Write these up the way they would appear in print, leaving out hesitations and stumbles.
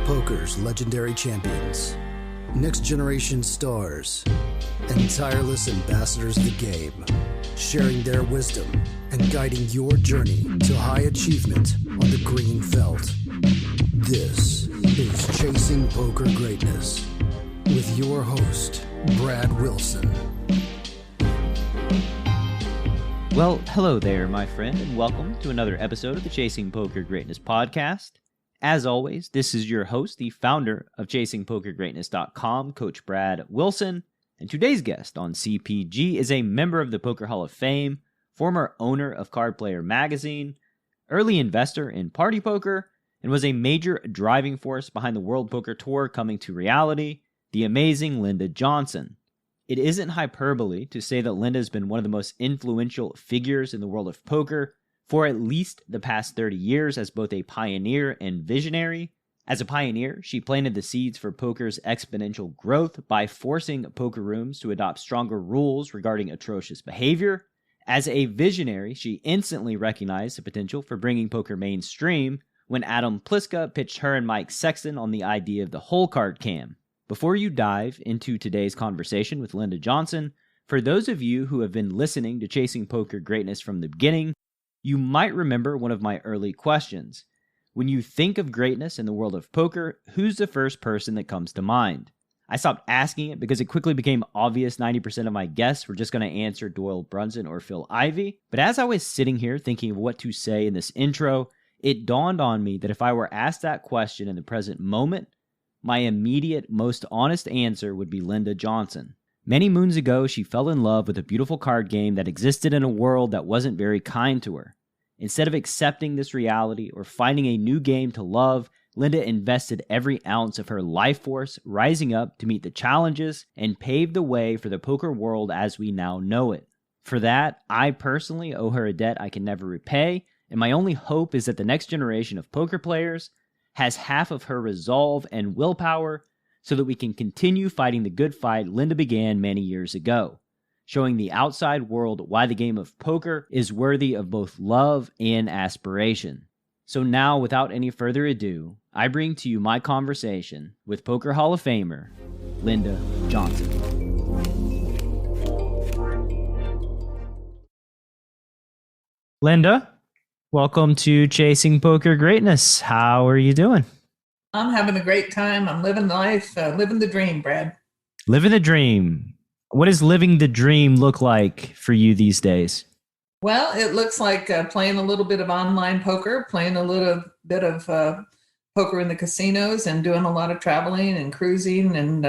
Poker's legendary champions, next-generation stars, and tireless ambassadors of the game, sharing their wisdom and guiding your journey to high achievement on the green felt. This is Chasing Poker Greatness with your host, Brad Wilson. Well, hello there, my friend, and welcome to another episode of the Chasing Poker Greatness podcast. As always, this is your host, the founder of ChasingPokerGreatness.com, Coach Brad Wilson, and today's guest on CPG is a member of the Poker Hall of Fame, former owner of CardPlayer Magazine, early investor in PartyPoker, and was a major driving force behind the World Poker Tour coming to reality, the amazing Linda Johnson. It isn't hyperbole to say that Linda has been one of the most influential figures in the world of poker for at least the past 30 years as both a pioneer and visionary. As a pioneer, she planted the seeds for poker's exponential growth by forcing poker rooms to adopt stronger rules regarding atrocious behavior. As a visionary, she instantly recognized the potential for bringing poker mainstream when Adam Pliska pitched her and Mike Sexton on the idea of the holecard cam. Before you dive into today's conversation with Linda Johnson, for those of you who have been listening to Chasing Poker Greatness from the beginning, you might remember one of my early questions. When you think of greatness in the world of poker, who's the first person that comes to mind? I stopped asking it because it quickly became obvious 90% of my guests were just going to answer Doyle Brunson or Phil Ivey. But as I was sitting here thinking of what to say in this intro, it dawned on me that if I were asked that question in the present moment, my immediate, most honest answer would be Linda Johnson. Many moons ago, she fell in love with a beautiful card game that existed in a world that wasn't very kind to her. Instead of accepting this reality or finding a new game to love, Linda invested every ounce of her life force, rising up to meet the challenges and pave the way for the poker world as we now know it. For that, I personally owe her a debt I can never repay, and my only hope is that the next generation of poker players has half of her resolve and willpower so that we can continue fighting the good fight Linda began many years ago, showing the outside world why the game of poker is worthy of both love and aspiration. So now, without any further ado, I bring to you my conversation with Poker Hall of Famer, Linda Johnson. Linda, welcome to Chasing Poker Greatness. How are you doing? I'm having a great time. I'm living life, living the dream, Brad. Living the dream. What does living the dream look like for you these days? Well, it looks like playing a little bit of online poker, playing a little bit of poker in the casinos, and doing a lot of traveling and cruising and,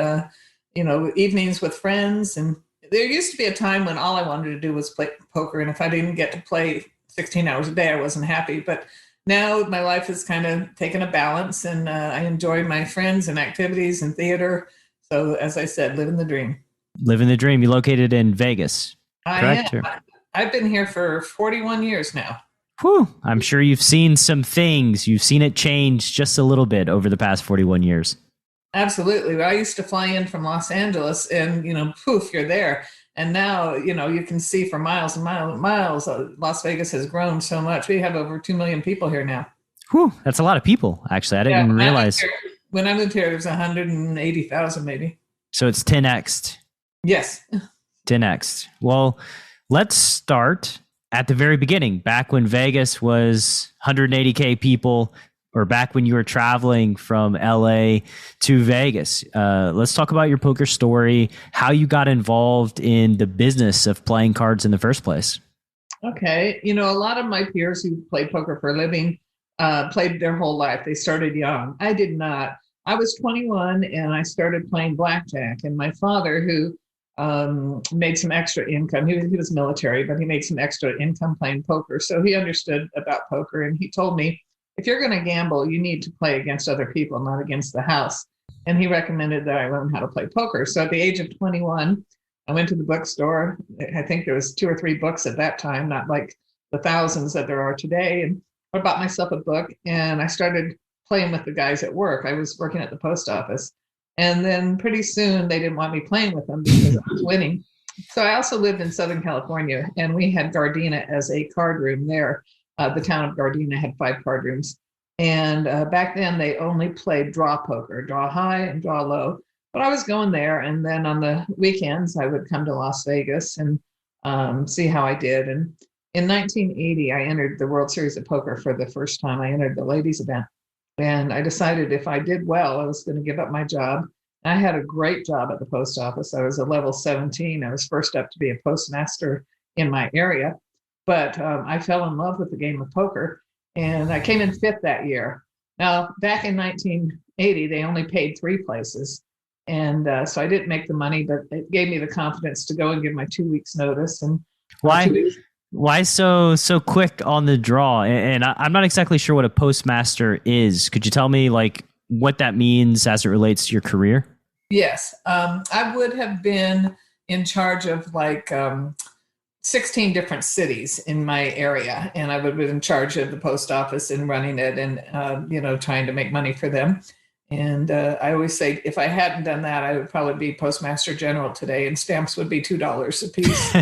evenings with friends. And there used to be a time when all I wanted to do was play poker. And if I didn't get to play 16 hours a day, I wasn't happy. But now my life has kind of taken a balance, and I enjoy my friends and activities and theater. So as I said, living the dream. Living the dream. You're located in Vegas, correct? I am. I've been here for 41 years now. Whew. I'm sure you've seen some things. You've seen it change just a little bit over the past 41 years. Absolutely. I used to fly in from Los Angeles and, poof, you're there. And now, you can see for miles and miles and miles. Las Vegas has grown so much. We have over 2 million people here now. Whew. That's a lot of people, actually. I didn't even realize. When I moved here, there was 180,000 maybe. So it's 10x'd. Yes. 10x'd. Well, let's start at the very beginning, back when Vegas was 180K people, or back when you were traveling from LA to Vegas. Let's talk about your poker story, how you got involved in the business of playing cards in the first place. Okay. A lot of my peers who play poker for a living played their whole life. They started young. I did not. I was 21 and I started playing blackjack. And my father, who made some extra income, he was military, but he made some extra income playing poker. So he understood about poker. And he told me, if you're going to gamble, you need to play against other people, not against the house. And he recommended that I learn how to play poker. So at the age of 21, I went to the bookstore. I think there was 2 or 3 books at that time, not like the thousands that there are today. And I bought myself a book and I started playing with the guys at work. I was working at the post office. And then pretty soon they didn't want me playing with them because I was winning. So I also lived in Southern California, and we had Gardena as a card room there. The town of Gardena had 5 card rooms. And back then, they only played draw poker, draw high and draw low. But I was going there. And then on the weekends, I would come to Las Vegas and see how I did. And in 1980, I entered the World Series of Poker for the first time. I entered the ladies event. And I decided if I did well, I was going to give up my job. I had a great job at the post office. I was a level 17. I was first up to be a postmaster in my area. But I fell in love with the game of poker. And I came in fifth that year. Now, back in 1980, they only paid three places. And so I didn't make the money, but it gave me the confidence to go and give my 2 weeks notice. And why so quick on the draw? And I'm not exactly sure what a postmaster is. Could you tell me like what that means as it relates to your career? Yes. I would have been in charge of like 16 different cities in my area. And I would have been in charge of the post office and running it and, trying to make money for them. And I always say, if I hadn't done that, I would probably be postmaster general today, and stamps would be $2 a piece.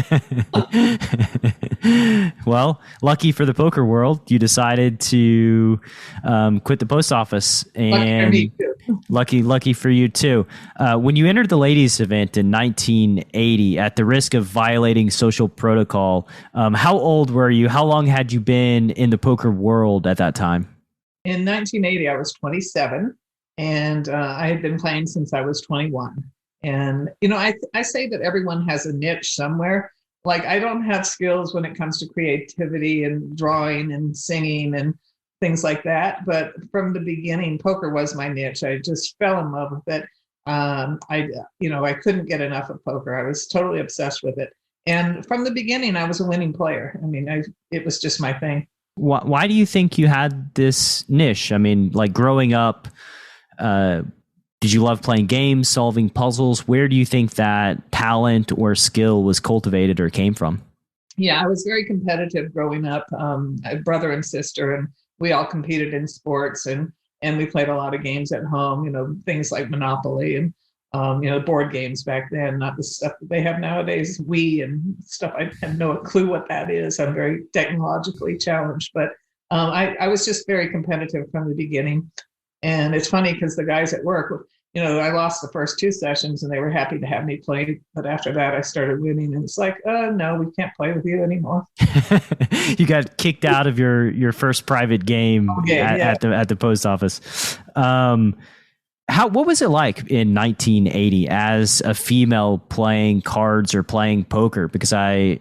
Well, lucky for the poker world, you decided to quit the post office, and lucky for you too. When you entered the ladies event in 1980, at the risk of violating social protocol, how old were you? How long had you been in the poker world at that time? In 1980, I was 27. And I had been playing since I was 21. And, I say that everyone has a niche somewhere. Like, I don't have skills when it comes to creativity and drawing and singing and things like that. But from the beginning, poker was my niche. I just fell in love with it. I couldn't get enough of poker. I was totally obsessed with it. And from the beginning, I was a winning player. I mean, it was just my thing. Why do you think you had this niche? I mean, like growing up, did you love playing games, solving puzzles? Where do you think that talent or skill was cultivated or came from? Yeah, I was very competitive growing up. I had brother and sister, and we all competed in sports, and we played a lot of games at home, things like Monopoly and, board games back then, not the stuff that they have nowadays, Wii and stuff. I have no clue what that is. I'm very technologically challenged, but I was just very competitive from the beginning. And it's funny because the guys at work, I lost the first two sessions and they were happy to have me play. But after that, I started winning. And it's like, no, we can't play with you anymore. You got kicked out of your first private game at the post office. What was it like in 1980 as a female playing cards or playing poker? Because I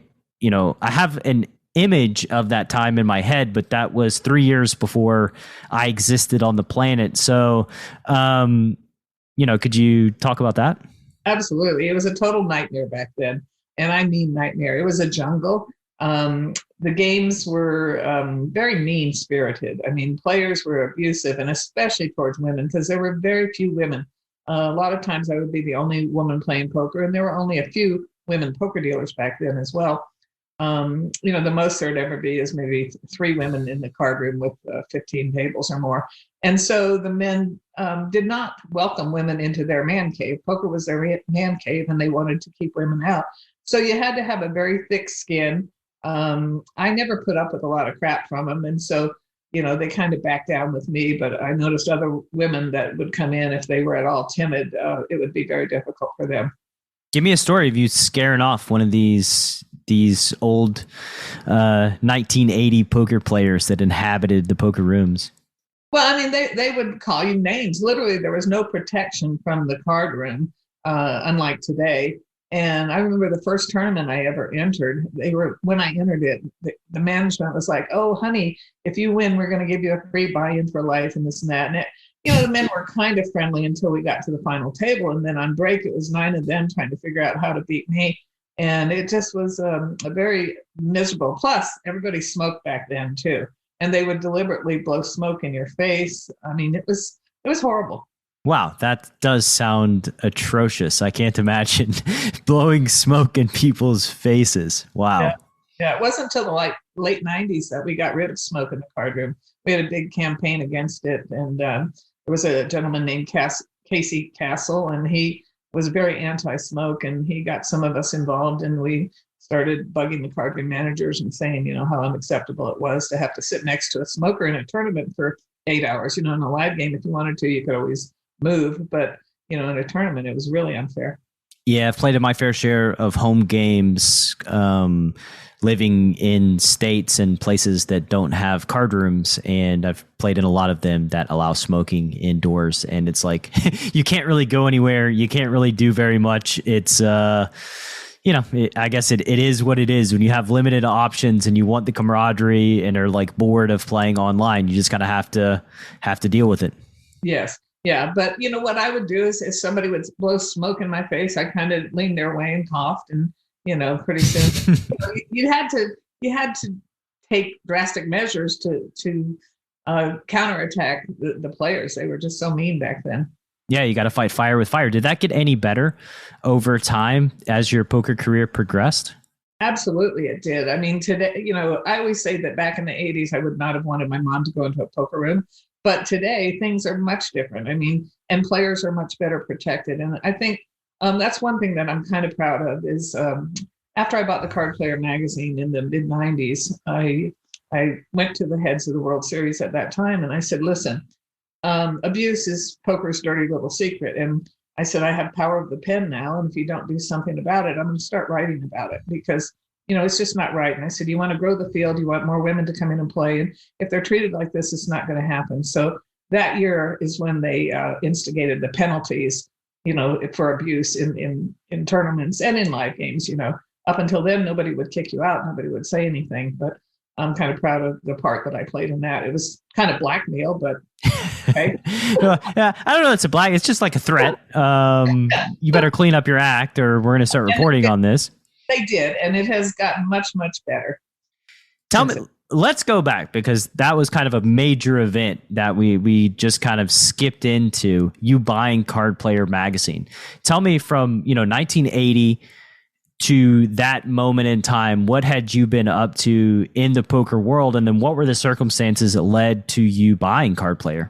have an image of that time in my head, but that was 3 years before I existed on the planet. So, could you talk about that? Absolutely. It was a total nightmare back then. And I mean nightmare. It was a jungle. The games were very mean-spirited. I mean, players were abusive, and especially towards women, because there were very few women. A lot of times I would be the only woman playing poker, and there were only a few women poker dealers back then as well. The most there'd ever be is maybe 3 women in the card room with 15 tables or more. And so the men did not welcome women into their man cave. Poker was their man cave, and they wanted to keep women out. So you had to have a very thick skin. I never put up with a lot of crap from them. And so, they kind of backed down with me, but I noticed other women that would come in, if they were at all timid, it would be very difficult for them. Give me a story of you scaring off one of these old 1980 poker players that inhabited the poker rooms. Well, I mean, they would call you names. Literally, there was no protection from the card room, unlike today. And I remember the first tournament I ever entered, when I entered it, the management was like, "Oh, honey, if you win, we're going to give you a free buy-in for life," and this and that. And the men were kind of friendly until we got to the final table. And then on break, it was 9 of them trying to figure out how to beat me. And it just was a very miserable. Plus, everybody smoked back then, too. And they would deliberately blow smoke in your face. I mean, it was horrible. Wow, that does sound atrocious. I can't imagine blowing smoke in people's faces. Wow. Yeah, it wasn't until the late 90s that we got rid of smoke in the card room. We had a big campaign against it. And there was a gentleman named Casey Castle, and he was very anti-smoke, and he got some of us involved, and we started bugging the card room managers and saying, how unacceptable it was to have to sit next to a smoker in a tournament for 8 hours. In a live game, if you wanted to, you could always move. But, in a tournament, it was really unfair. Yeah, I've played in my fair share of home games, living in states and places that don't have card rooms. And I've played in a lot of them that allow smoking indoors. And it's like, you can't really go anywhere. You can't really do very much. It's, I guess it is what it is. When you have limited options and you want the camaraderie and are like bored of playing online, you just kind of have to deal with it. Yes. Yeah. But what I would do is if somebody would blow smoke in my face, I kind of leaned their way and coughed, and, pretty soon you had to take drastic measures to counterattack the players. They were just so mean back then. Yeah, you got to fight fire with fire. Did that get any better over time as your poker career progressed? Absolutely, it did. I mean, today, I always say that back in the 80s, I would not have wanted my mom to go into a poker room. But today, things are much different. I mean, and players are much better protected. And I think that's one thing that I'm kind of proud of is after I bought the CardPlayer Magazine in the mid-90s, I went to the heads of the World Series at that time, and I said, listen, abuse is poker's dirty little secret. And I said, I have power of the pen now, and if you don't do something about it, I'm going to start writing about it because, it's just not right. And I said, you want to grow the field, you want more women to come in and play. And if they're treated like this, it's not going to happen. So that year is when they instigated the penalties, for abuse in tournaments and in live games. Up until then, nobody would kick you out. Nobody would say anything. But I'm kind of proud of the part that I played in that. It was kind of blackmail, but okay. Yeah, I don't know. It's it's just like a threat. You better clean up your act or we're going to start reporting on this. They did. And it has gotten much, much better. Tell me, let's go back because that was kind of a major event that we just kind of skipped into, you buying CardPlayer Magazine. Tell me from, 1980 to that moment in time, what had you been up to in the poker world? And then what were the circumstances that led to you buying CardPlayer?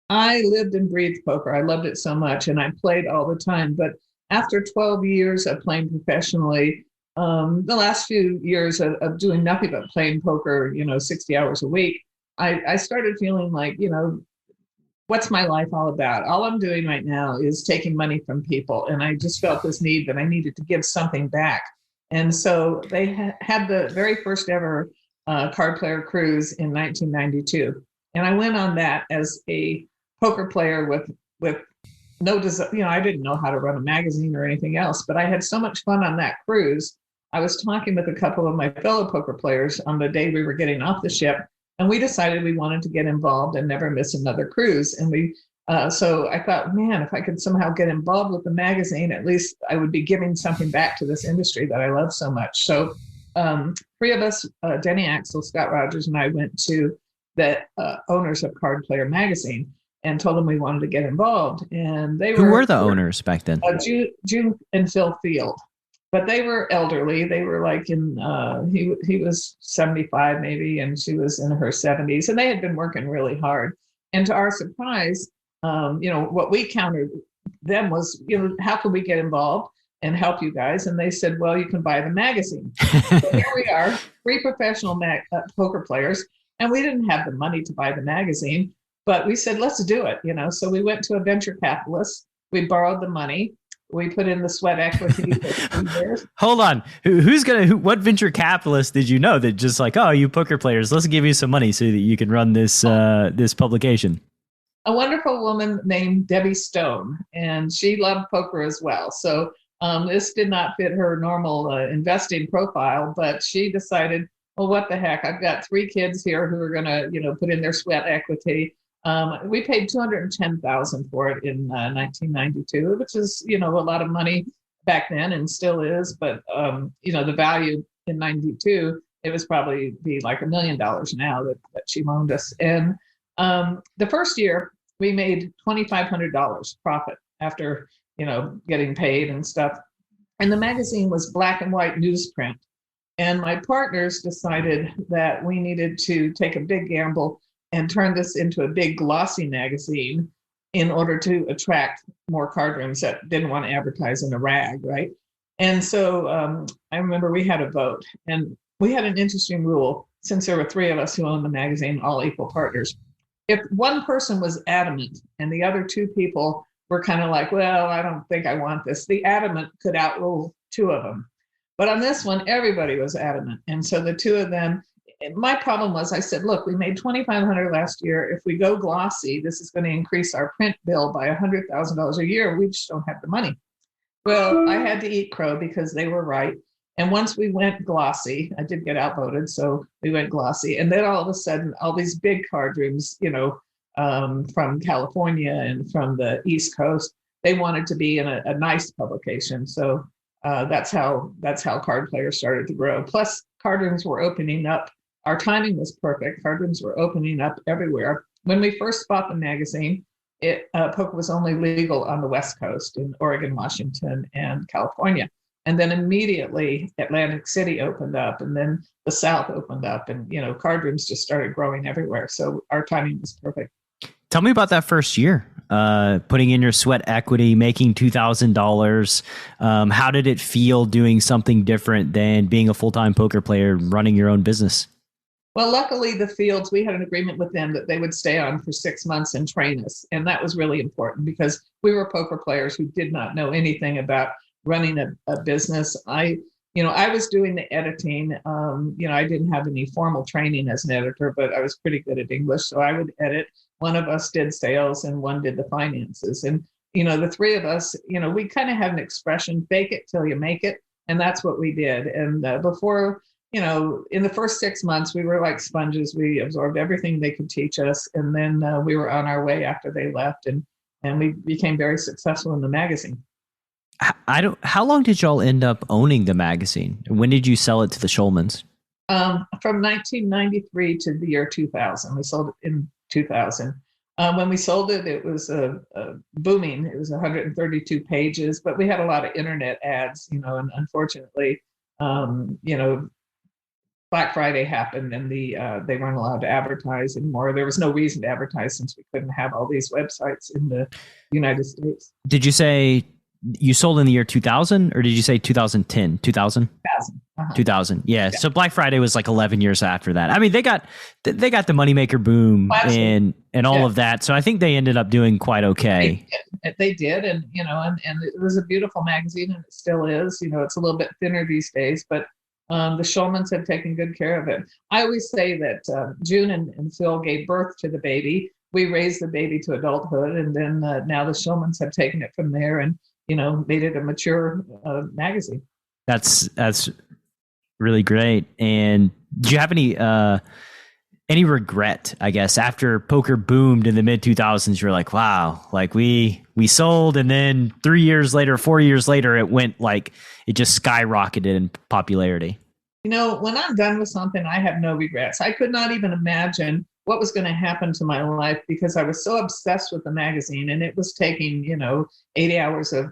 I lived and breathed poker. I loved it so much and I played all the time. But after 12 years of playing professionally, the last few years of doing nothing but playing poker, 60 hours a week, I started feeling like, what's my life all about? All I'm doing right now is taking money from people. And I just felt this need that I needed to give something back. And so they had the very first ever CardPlayer cruise in 1992. And I went on that as a poker player with no desire. I didn't know how to run a magazine or anything else, but I had so much fun on that cruise. I was talking with a couple of my fellow poker players on the day we were getting off the ship, and we decided we wanted to get involved and never miss another cruise. And so I thought, man, if I could somehow get involved with the magazine, at least I would be giving something back to this industry that I love so much. So three of us, Denny Axel, Scott Rogers, and I went to the owners of CardPlayer Magazine and told them we wanted to get involved. And Who were the owners back then? June and Phil Field. But they were elderly. They were like he was 75 maybe, and she was in her 70s. And they had been working really hard. And to our surprise, what we countered them was, how can we get involved and help you guys? And they said, well, you can buy the magazine. So here we are, three professional poker players. And we didn't have the money to buy the magazine. But we said, let's do it, So we went to a venture capitalist. We borrowed the money. We put in the sweat equity. Hold on. What venture capitalist did you know that just like, oh, you poker players, let's give you some money so that you can run this this publication? A wonderful woman named Debbie Stone, and she loved poker as well. So this did not fit her normal investing profile, but she decided, well, what the heck? I've got three kids here who are going to, put in their sweat equity. We paid $210,000 for it in 1992, which is, a lot of money back then and still is. But, the value in 92, it was probably be like $1 million now that she loaned us. And the first year we made $2,500 profit after, getting paid and stuff. And the magazine was black and white newsprint. And my partners decided that we needed to take a big gamble and turn this into a big glossy magazine in order to attract more card rooms that didn't want to advertise in a rag, right? And so I remember we had a vote, and we had an interesting rule. Since there were three of us who owned the magazine, all equal partners, if one person was adamant and the other two people were kind of like, well, I don't think I want this, the adamant could outrule two of them. But on this one, everybody was adamant. And so the two of them, my problem was, I said, look, we made $2,500 last year. If we go glossy, this is going to increase our print bill by $100,000 a year. We just don't have the money. Well, I had to eat crow because they were right. And once we went glossy, I did get outvoted, so we went glossy. And then all of a sudden, all these big card rooms, from California and from the East Coast, they wanted to be in a nice publication. So that's how CardPlayer started to grow. Plus, card rooms were opening up. Our timing was perfect. Card rooms were opening up everywhere. When we first bought the magazine, poker was only legal on the West Coast in Oregon, Washington, and California. And then immediately Atlantic City opened up, and then the South opened up, and card rooms just started growing everywhere. So our timing was perfect. Tell me about that first year, putting in your sweat equity, making $2,000. How did it feel doing something different than being a full-time poker player, running your own business? Well, luckily the Fields, we had an agreement with them that they would stay on for 6 months and train us. And that was really important because we were poker players who did not know anything about running a business. I was doing the editing. I didn't have any formal training as an editor, but I was pretty good at English. So I would edit. One of us did sales and one did the finances. And, the three of us, we kind of have an expression, fake it till you make it. And that's what we did. And before, in the first 6 months, we were like sponges. We absorbed everything they could teach us. And then we were on our way after they left, and we became very successful in the magazine. How long did y'all end up owning the magazine? When did you sell it to the Schulmans? From 1993 to the year 2000. We sold it in 2000. When we sold it, it was booming. It was 132 pages, but we had a lot of internet ads, and unfortunately, Black Friday happened and they weren't allowed to advertise anymore. There was no reason to advertise since we couldn't have all these websites in the United States. Did you say you sold in the year 2000 or did you say 2010? 2000? 2000. 2000. Yeah. So Black Friday was like 11 years after that. I mean, they got the moneymaker boom and all of that. So I think they ended up doing quite okay. They did. And, and it was a beautiful magazine and it still is. It's a little bit thinner these days, but the Schulmans have taken good care of it. I always say that June and Phil gave birth to the baby. We raised the baby to adulthood, and then now the Schulmans have taken it from there and made it a mature magazine. That's really great. And do you have any regret? I guess after poker boomed in the mid 2000s, you're like, wow, like we sold, and then 3 years later, 4 years later, it just skyrocketed in popularity. When I'm done with something, I have no regrets. I could not even imagine what was going to happen to my life because I was so obsessed with the magazine, and it was taking, 80 hours of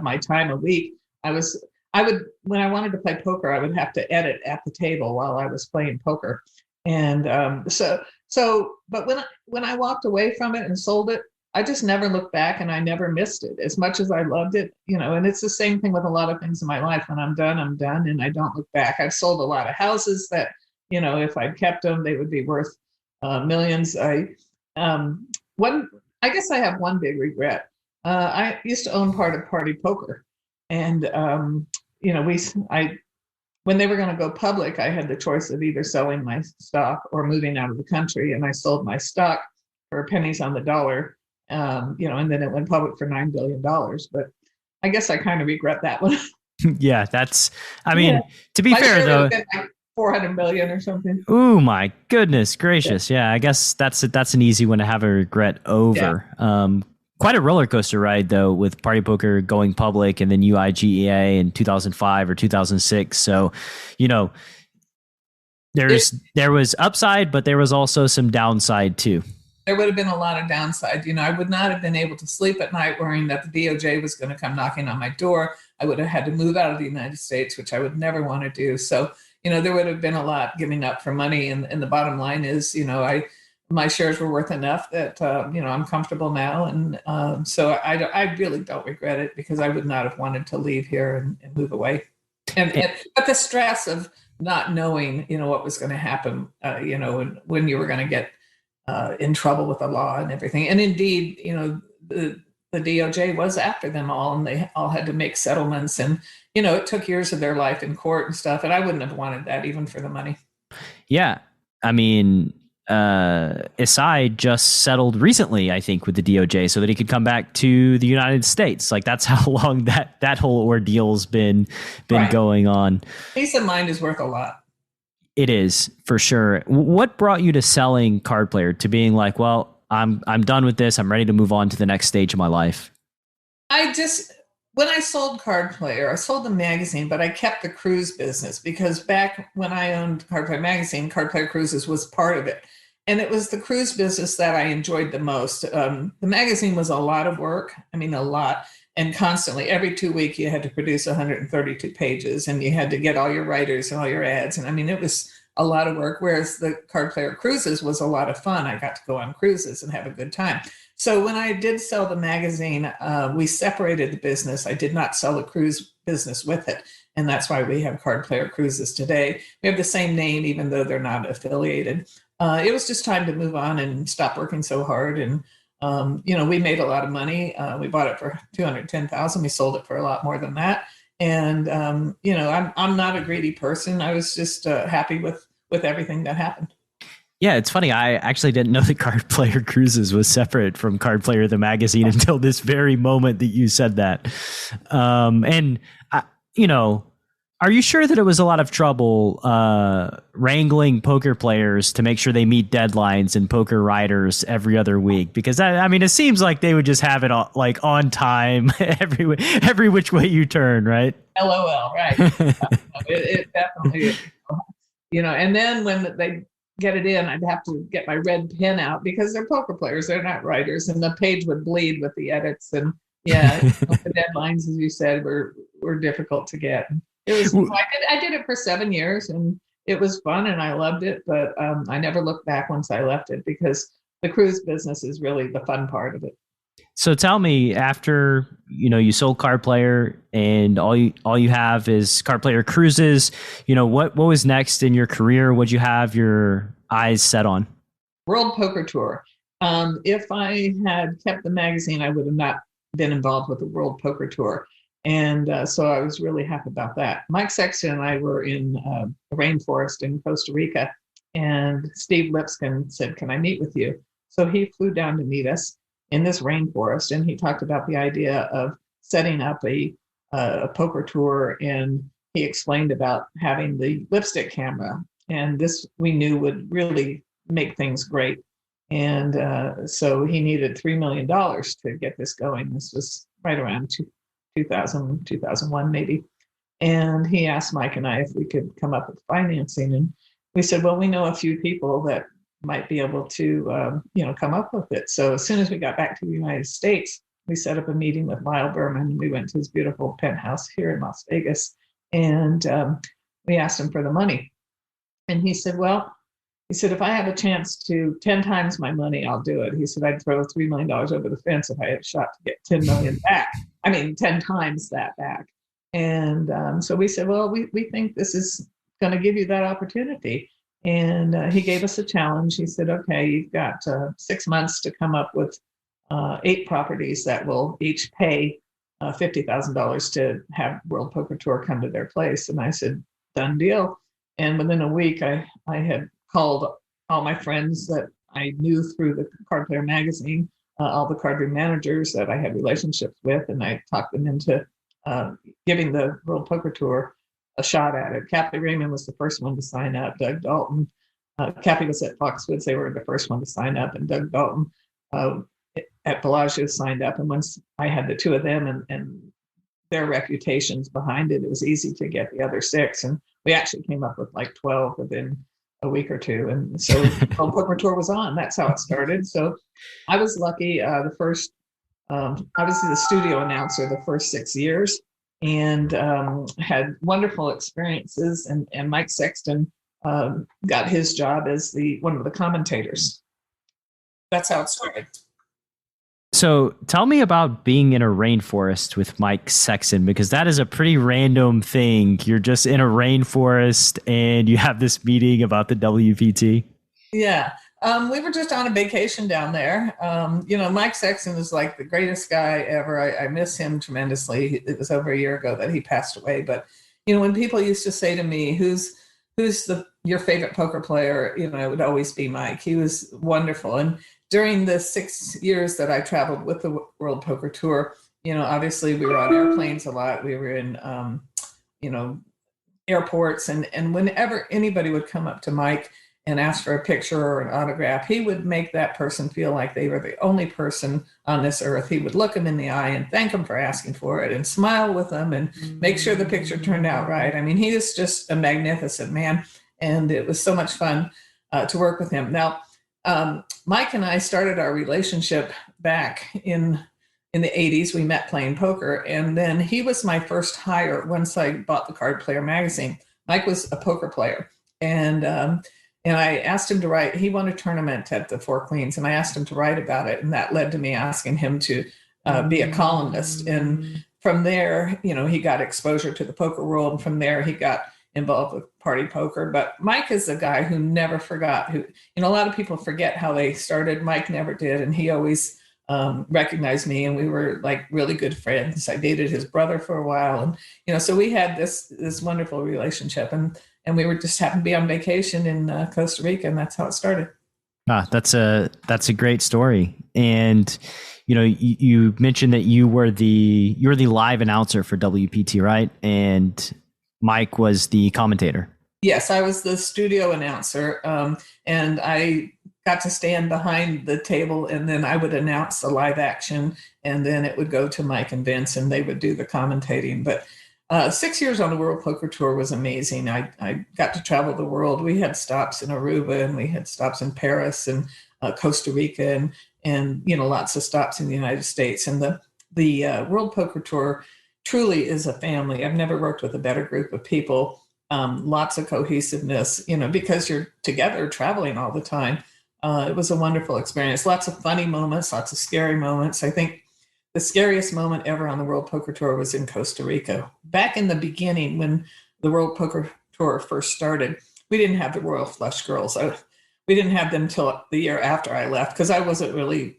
my time a week. When I wanted to play poker, I would have to edit at the table while I was playing poker. And but when I walked away from it and sold it, I just never looked back, and I never missed it as much as I loved it, and it's the same thing with a lot of things in my life. When I'm done, and I don't look back. I've sold a lot of houses that, if I'd kept them, they would be worth millions. I guess I have one big regret. I used to own part of PartyPoker, and when they were going to go public, I had the choice of either selling my stock or moving out of the country, and I sold my stock for pennies on the dollar. And then it went public for $9 billion. But I guess I kind of regret that one. Yeah, to be fair though, like 400 million or something. Oh my goodness gracious! Yeah, I guess that's an easy one to have a regret over. Yeah. Quite a roller coaster ride though, with PartyPoker going public and then UIGEA in 2005 or 2006. So, there was upside, but there was also some downside too. There would have been a lot of downside. I would not have been able to sleep at night worrying that the DOJ was going to come knocking on my door. I would have had to move out of the United States, which I would never want to do. So, there would have been a lot giving up for money. And the bottom line is, my shares were worth enough that, I'm comfortable now. And so I really don't regret it because I would not have wanted to leave here and move away. But the stress of not knowing, what was going to happen, when you were going to get in trouble with the law and everything. And indeed, the DOJ was after them all, and they all had to make settlements. And, it took years of their life in court and stuff. And I wouldn't have wanted that even for the money. Yeah. I mean, Isai just settled recently, I think, with the DOJ so that he could come back to the United States. Like, that's how long that whole ordeal's been right. going on. Peace of mind is worth a lot. It is, for sure. What brought you to selling CardPlayer, to being like, well, I'm done with this. I'm ready to move on to the next stage of my life? When I sold CardPlayer, I sold the magazine, but I kept the cruise business, because back when I owned CardPlayer Magazine, CardPlayer Cruises was part of it. And it was the cruise business that I enjoyed the most. The magazine was a lot of work. I mean, a lot. And constantly, every 2 weeks, you had to produce 132 pages, and you had to get all your writers and all your ads. And I mean, it was a lot of work, whereas the CardPlayer Cruises was a lot of fun. I got to go on cruises and have a good time. So when I did sell the magazine, we separated the business. I did not sell the cruise business with it. And that's why we have CardPlayer Cruises today. We have the same name, even though they're not affiliated. It was just time to move on and stop working so hard. And, we made a lot of money. We bought it for $210,000. We sold it for a lot more than that. And, I'm not a greedy person. I was just happy with everything that happened. Yeah, it's funny. I actually didn't know that CardPlayer Cruises was separate from CardPlayer the magazine until this very moment that you said that. Are you sure that it was a lot of trouble wrangling poker players to make sure they meet deadlines and poker writers every other week? Because it seems like they would just have it on time every which way you turn, right? LOL, right? it definitely, And then when they get it in, I'd have to get my red pen out, because they're poker players, they're not writers, and the page would bleed with the edits. And the deadlines, as you said, were difficult to get. It was. I did it for 7 years, and it was fun, and I loved it. But I never looked back once I left it, because the cruise business is really the fun part of it. So tell me, after you sold CardPlayer and all you have is CardPlayer Cruises, what was next in your career? What'd you have your eyes set on? World Poker Tour. If I had kept the magazine, I would have not been involved with the World Poker Tour. And so I was really happy about that. Mike Sexton and I were in a rainforest in Costa Rica, and Steve Lipscomb said, "Can I meet with you?" So he flew down to meet us in this rainforest, and he talked about the idea of setting up a poker tour, and he explained about having the lipstick camera, and this we knew would really make things great. And so he needed $3 million to get this going. This was right around 2000, 2001 maybe. And he asked Mike and I if we could come up with financing, and we said, well, we know a few people that might be able to, come up with it. So as soon as we got back to the United States, we set up a meeting with Lyle Berman. We went to his beautiful penthouse here in Las Vegas, and we asked him for the money. And he said, if I have a chance to 10 times my money, I'll do it. He said, I'd throw $3 million over the fence if I had a shot to get 10 million back. 10 times that back. And so we said, well, we think this is going to give you that opportunity. And he gave us a challenge. He said, okay, you've got 6 months to come up with 8 properties that will each pay $50,000 to have World Poker Tour come to their place. And I said, done deal. And within a week, I had called all my friends that I knew through the CardPlayer Magazine, all the card room managers that I had relationships with, and I talked them into giving the World Poker Tour a shot at it. Cappy Raymond was the first one to sign up. Doug Dalton, Cappy was at Foxwoods. They were the first one to sign up, and Doug Dalton at Bellagio signed up. And once I had the two of them and their reputations behind it, it was easy to get the other 6. And we actually came up with 12 within a week or two. And so World Poker Tour was on. That's how it started. So I was lucky. The first, obviously the studio announcer, the first 6 years, and had wonderful experiences. And Mike Sexton got his job as one of the commentators. That's how it started. So tell me about being in a rainforest with Mike Sexton, because that is a pretty random thing. You're just in a rainforest and you have this meeting about the WPT. Yeah. We were just on a vacation down there. Mike Sexton is like the greatest guy ever. I miss him tremendously. It was over a year ago that he passed away. But, when people used to say to me, who's your favorite poker player, it would always be Mike. He was wonderful. And during the 6 years that I traveled with the World Poker Tour, obviously we were on airplanes a lot. We were in, airports. And whenever anybody would come up to Mike and ask for a picture or an autograph, he would make that person feel like they were the only person on this earth. He would look them in the eye and thank them for asking for it and smile with them and make sure the picture turned out right. I mean, he is just a magnificent man. And it was so much fun to work with him. Now, Mike and I started our relationship back in the 80s. We met playing poker. And then he was my first hire once I bought the CardPlayer Magazine. Mike was a poker player. And I asked him to write. He won a tournament at the Four Queens, and I asked him to write about it. And that led to me asking him to be a columnist. And from there, he got exposure to the poker world. And from there, he got involved with PartyPoker. But Mike is a guy who never forgot. A lot of people forget how they started. Mike never did. And he always recognized me, and we were like really good friends. I dated his brother for a while. And, so we had this wonderful relationship. And we were just happened to be on vacation in Costa Rica, and that's how it started. That's a great story. And you mentioned that you were the live announcer for WPT, right? And Mike was the commentator. Yes, I was the studio announcer, and I got to stand behind the table, and then I would announce the live action, and then it would go to Mike and Vince, and they would do the commentating. But 6 years on the World Poker Tour was amazing. I got to travel the world. We had stops in Aruba, and we had stops in Paris and Costa Rica, and lots of stops in the United States. And the World Poker Tour truly is a family. I've never worked with a better group of people. Lots of cohesiveness, because you're together traveling all the time. It was a wonderful experience. Lots of funny moments, lots of scary moments. I think the scariest moment ever on the World Poker Tour was in Costa Rica. Back in the beginning, when the World Poker Tour first started, we didn't have the Royal Flush Girls. We didn't have them till the year after I left, because I wasn't really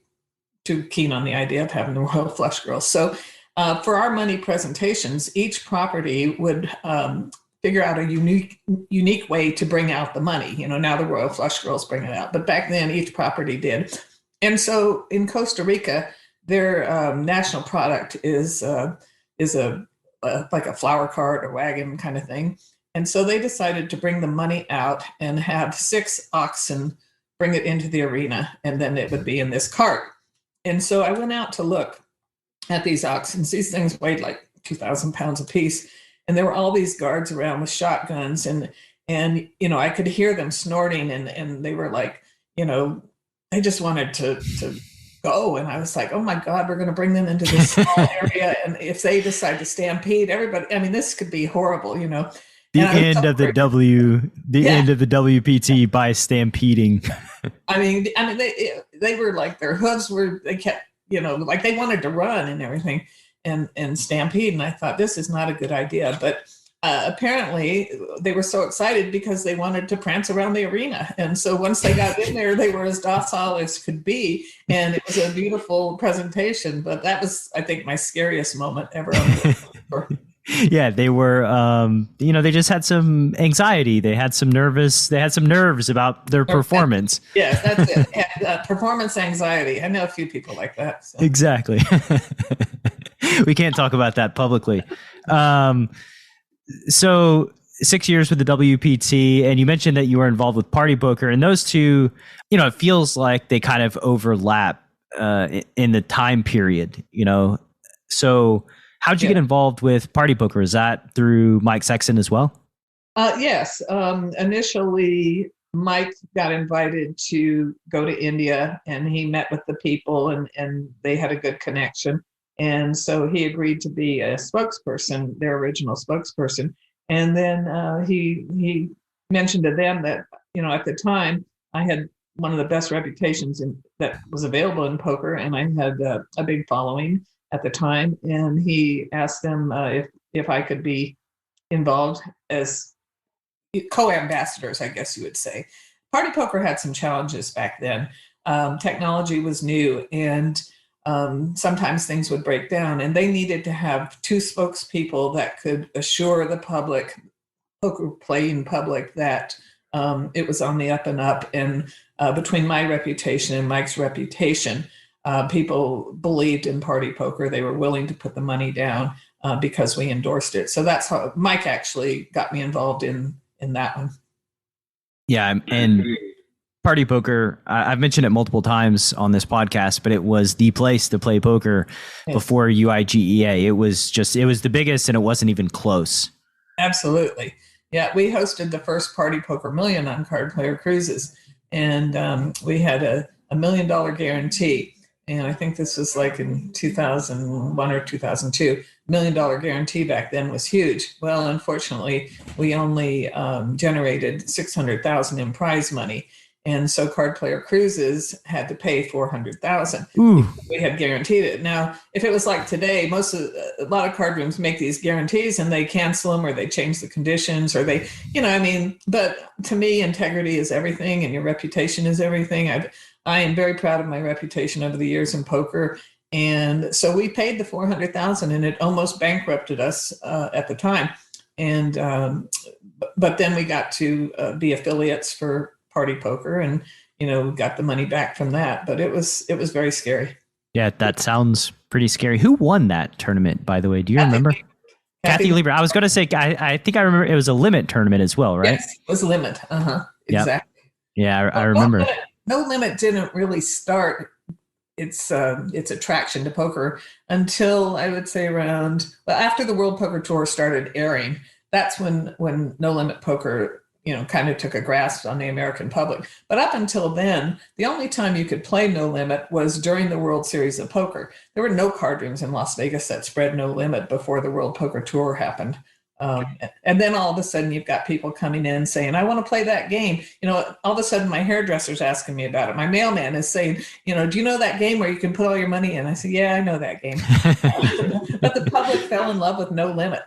too keen on the idea of having the Royal Flush Girls. So for our money presentations, each property would figure out a unique way to bring out the money. Now the Royal Flush Girls bring it out, but back then each property did. And so in Costa Rica, their national product is like a flower cart or wagon kind of thing. And so they decided to bring the money out and have 6 oxen bring it into the arena, and then it would be in this cart. And so I went out to look at these oxen. These things weighed like 2,000 pounds apiece. And there were all these guards around with shotguns, and I could hear them snorting, and they were like, they just wanted to go. And I was like, oh my God, we're going to bring them into this small area. And if they decide to stampede everybody, this could be horrible, The end of the end of the WPT by stampeding. They were like, their hooves were, they kept, like they wanted to run and everything and stampede. And I thought, this is not a good idea. But apparently they were so excited because they wanted to prance around the arena. And so once they got in there, they were as docile as could be. And it was a beautiful presentation. But that was, I think, my scariest moment ever on the tour. Yeah, they were, they just had some anxiety. They had some nerves about their performance. Yes, that's it. And, performance anxiety. I know a few people like that. So. Exactly. We can't talk about that publicly. So 6 years with the WPT, and you mentioned that you were involved with PartyPoker, and those two, it feels like they kind of overlap in the time period, So how'd you get involved with PartyPoker? Is that through Mike Sexton as well? Yes. Initially, Mike got invited to go to India, and he met with the people, and they had a good connection. And so he agreed to be a spokesperson, their original spokesperson. And then he mentioned to them that, at the time, I had one of the best reputations that was available in poker, and I had a big following at the time. And he asked them if I could be involved as co-ambassadors, I guess you would say. Party poker had some challenges back then. Technology was new, and sometimes things would break down, and they needed to have two spokespeople that could assure the public, poker playing public, that it was on the up and up. And between my reputation and Mike's reputation, people believed in party poker. They were willing to put the money down because we endorsed it. So that's how Mike actually got me involved in that one. Yeah, and Party Poker, I've mentioned it multiple times on this podcast, but it was the place to play poker before UIGEA. It was the biggest, and it wasn't even close. Absolutely. Yeah, we hosted the first Party Poker Million on CardPlayer Cruises, and we had a $1 million guarantee. And I think this was like in 2001 or 2002. $1 million guarantee back then was huge. Well, unfortunately, we only generated $600,000 in prize money. And so CardPlayer Cruises had to pay $400,000. We had guaranteed it. Now, if it was like today, a lot of card rooms make these guarantees and they cancel them, or they change the conditions, or they, but to me, integrity is everything, and your reputation is everything. I am very proud of my reputation over the years in poker. And so we paid the $400,000, and it almost bankrupted us at the time. And, but then we got to be affiliates for Party Poker, and got the money back from that. But it was very scary. Yeah, that sounds pretty scary. Who won that tournament, by the way? Do you remember? Kathy Lieber. I was going to say, I think I remember it was a limit tournament as well, right? Yes, it was a limit. Exactly. Yeah, I remember. No Limit didn't really start its attraction to poker until, I would say, after the World Poker Tour started airing. That's when No Limit Poker kind of took a grasp on the American public. But up until then, the only time you could play No Limit was during the World Series of Poker. There were no card rooms in Las Vegas that spread No Limit before the World Poker Tour happened. And then all of a sudden you've got people coming in saying, I want to play that game. All of a sudden my hairdresser's asking me about it. My mailman is saying, do you know that game where you can put all your money in? I say, yeah, I know that game. But the public fell in love with No Limit,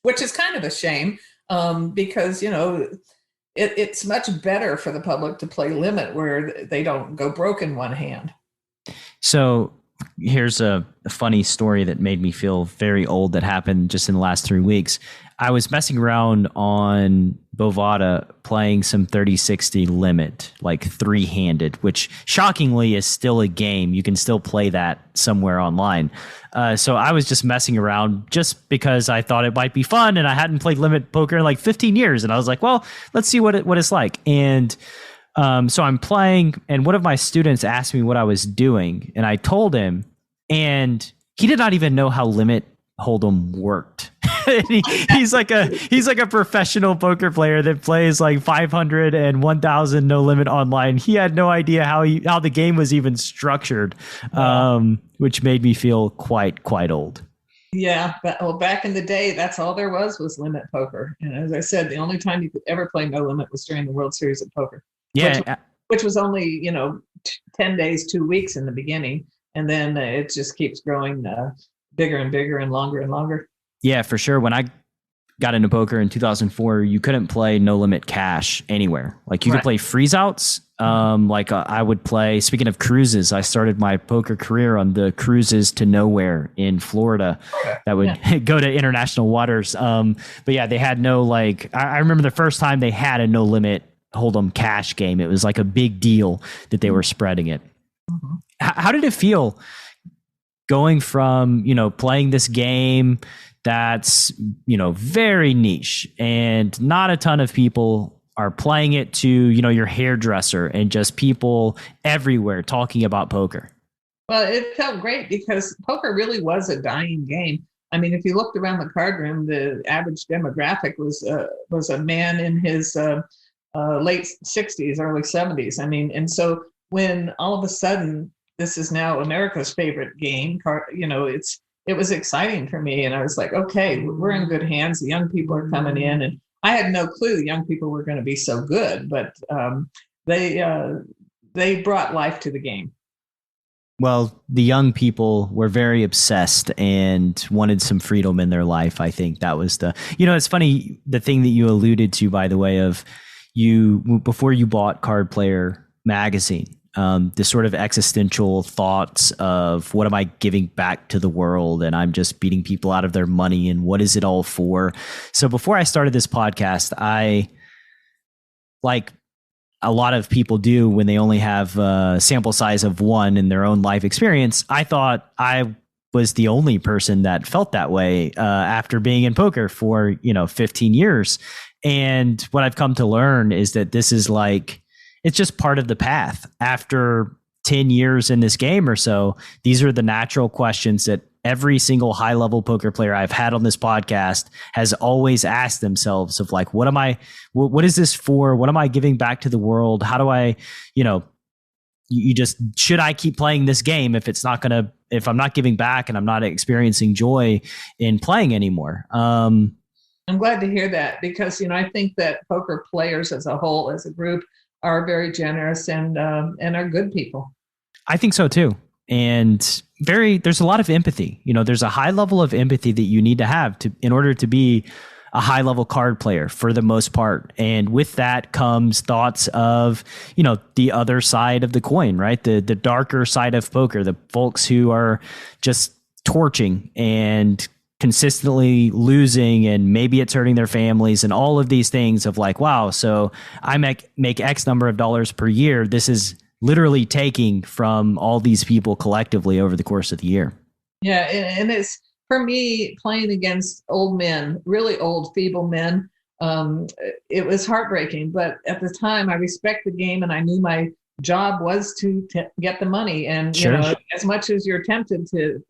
which is kind of a shame, because, it's much better for the public to play limit where they don't go broke in one hand. So here's a funny story that made me feel very old that happened just in the last 3 weeks. I was messing around on Bovada playing some 30-60 limit, like three-handed, which shockingly is still a game. You can still play that somewhere online. So I was just messing around just because I thought it might be fun, and I hadn't played limit poker in like 15 years. And I was like, well, let's see what it's like. And so I'm playing, and one of my students asked me what I was doing, and I told him, and he did not even know how limit hold'em worked. he's like a professional poker player that plays like 500 and 1,000 No Limit online. He had no idea how the game was even structured, which made me feel quite old. Yeah, back in the day, that's all there was limit poker. And as I said, the only time you could ever play No Limit was during the World Series of Poker. Yeah, which was only 10 days, 2 weeks in the beginning, and then it just keeps growing bigger and bigger and longer. Yeah, for sure. When I got into poker in 2004, you couldn't play No Limit cash anywhere. Like you could play freeze outs. I would play, speaking of cruises, I started my poker career on the cruises to nowhere in Florida that would go to international waters. But yeah, they had no, I remember the first time they had a No Limit Hold'em cash game. It was like a big deal that they were spreading it. Mm-hmm. How did it feel going from, playing this game that's, very niche and not a ton of people are playing it, to, your hairdresser and just people everywhere talking about poker? Well, it felt great because poker really was a dying game. I mean, if you looked around the card room, the average demographic was a man in his late 60s, early 70s. I mean, and so when all of a sudden this is now America's favorite game, it was exciting for me. And I was like, okay, we're in good hands. The young people are coming in, and I had no clue the young people were going to be so good, but they brought life to the game. Well, the young people were very obsessed and wanted some freedom in their life. I think that was it's funny, the thing that you alluded to, by the way, of, before you bought CardPlayer Magazine, the sort of existential thoughts of what am I giving back to the world, and I'm just beating people out of their money, and what is it all for? So before I started this podcast, I, like a lot of people do when they only have a sample size of one in their own life experience, I thought I was the only person that felt that way after being in poker for 15 years. And what I've come to learn is that this is like, it's just part of the path. After 10 years in this game or so, these are the natural questions that every single high level poker player I've had on this podcast has always asked themselves of like, what is this for? What am I giving back to the world? How do I, should I keep playing this game if I'm not giving back and I'm not experiencing joy in playing anymore? I'm glad to hear that, because, I think that poker players as a whole, as a group, are very generous and are good people. I think so too. And there's a lot of empathy. There's a high level of empathy that you need to have in order to be a high level card player for the most part. And with that comes thoughts of, the other side of the coin, right? The darker side of poker, the folks who are just torching and consistently losing, and maybe it's hurting their families, and all of these things of like, wow, so I make X number of dollars per year. This is literally taking from all these people collectively over the course of the year. Yeah. And it's, for me, playing against old men, really old, feeble men, it was heartbreaking. But at the time, I respect the game, and I knew my job was to get the money. And, sure, as much as you're tempted to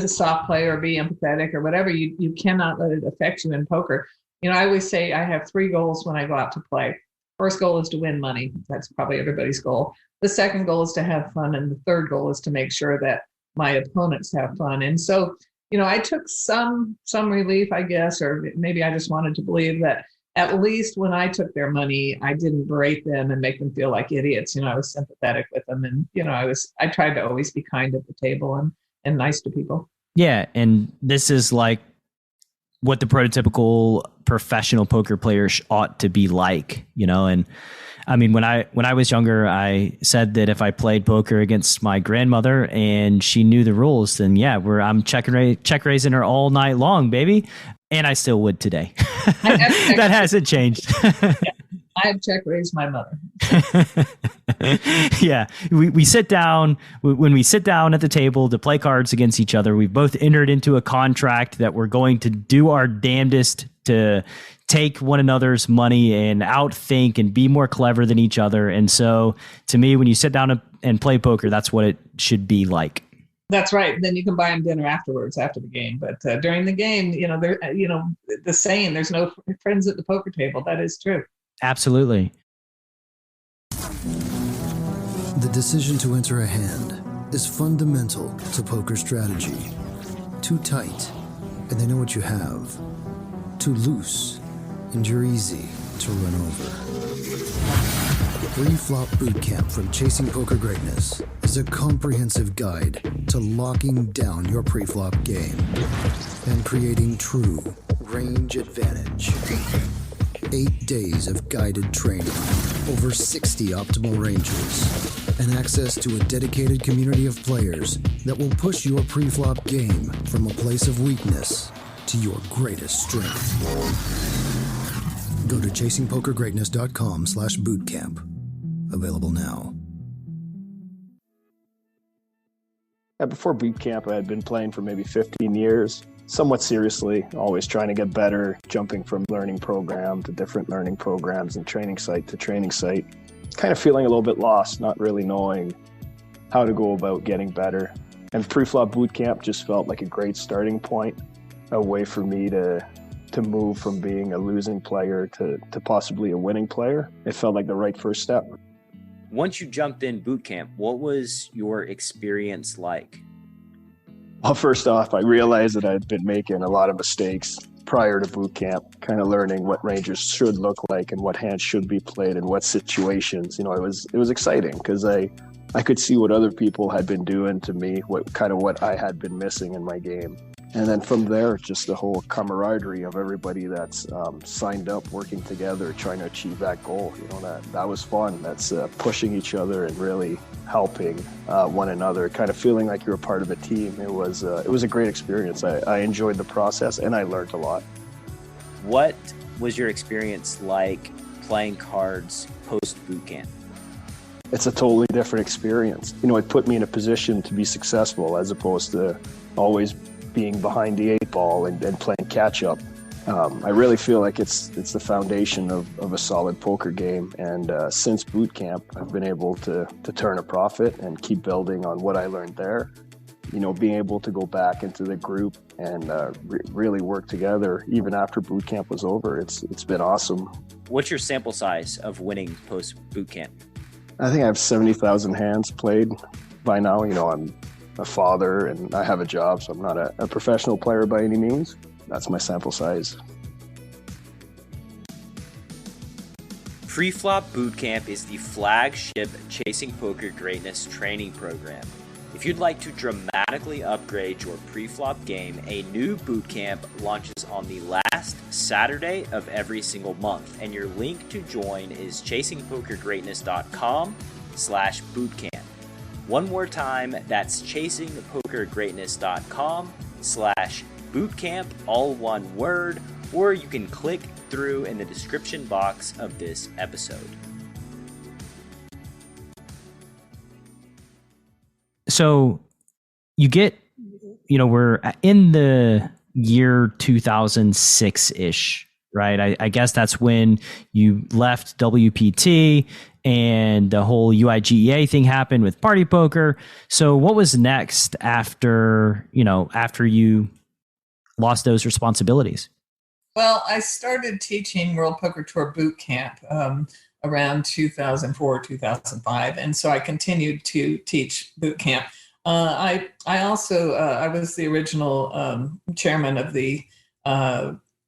soft play or be empathetic or whatever, you cannot let it affect you in poker. I always say I have 3 goals when I go out to play. First goal is to win money. That's probably everybody's goal. The second goal is to have fun. And the third goal is to make sure that my opponents have fun. And so, I took some relief, I guess, or maybe I just wanted to believe that at least when I took their money, I didn't berate them and make them feel like idiots. I was sympathetic with them. And, I tried to always be kind at the table and nice to people. Yeah. And this is like what the prototypical professional poker player ought to be like, and I mean, when I was younger, I said that if I played poker against my grandmother and she knew the rules, then yeah, I'm check raising her all night long, baby. And I still would today. That hasn't changed. I have check raised my mother. Yeah, we sit down. When we sit down at the table to play cards against each other, we've both entered into a contract that we're going to do our damnedest to take one another's money and outthink and be more clever than each other. And so to me, when you sit down and play poker, that's what it should be like. That's right. Then you can buy them dinner afterwards, after the game. But during the game, the saying, there's no friends at the poker table. That is true. Absolutely. The decision to enter a hand is fundamental to poker strategy. Too tight, and they know what you have. Too loose, and you're easy to run over. Pre-flop bootcamp from Chasing Poker Greatness is a comprehensive guide to locking down your pre-flop game and creating true range advantage. 8 days of guided training, over 60 optimal ranges, and access to a dedicated community of players that will push your pre-flop game from a place of weakness to your greatest strength. Go to chasingpokergreatness.com/bootcamp. Available now. Before boot camp, I had been playing for maybe 15 years, somewhat seriously, always trying to get better, jumping from learning program to different learning programs and training site to training site, kind of feeling a little bit lost, not really knowing how to go about getting better. And pre-flop boot camp just felt like a great starting point, a way for me to move from being a losing player to possibly a winning player. It felt like the right first step. Once you jumped in boot camp, what was your experience like? Well, first off, I realized that I'd been making a lot of mistakes prior to boot camp, kind of learning what ranges should look like and what hands should be played in what situations. It was exciting because I could see what other people had been doing to me, what I had been missing in my game. And then from there, just the whole camaraderie of everybody that's signed up, working together, trying to achieve that goal. That was fun. That's pushing each other and really helping one another, kind of feeling like you're a part of a team. It was a great experience. I enjoyed the process and I learned a lot. What was your experience like playing cards post boot camp? It's a totally different experience. It put me in a position to be successful as opposed to always being behind the 8-ball and playing catch up. I really feel like it's the foundation of a solid poker game. And since boot camp, I've been able to turn a profit and keep building on what I learned there. Being able to go back into the group and really work together even after boot camp was over. It's been awesome. What's your sample size of winning post boot camp? I think I have 70,000 hands played by now. I'm a father and I have a job, so I'm not a professional player by any means. That's my sample size. Preflop Bootcamp is the flagship Chasing Poker Greatness training program. If you'd like to dramatically upgrade your preflop game, a new bootcamp launches on the last Saturday of every single month, and your link to join is chasingpokergreatness.com/bootcamp. One more time, that's chasingpokergreatness.com/bootcamp, all one word, or you can click through in the description box of this episode. So you get, we're in the year 2006-ish, right? I guess that's when you left WPT and the whole UIGEA thing happened with PartyPoker. So what was next after you lost those responsibilities? Well, I started teaching World Poker Tour Boot Camp around 2004, 2005. And so I continued to teach boot camp. I also, I was the original chairman of the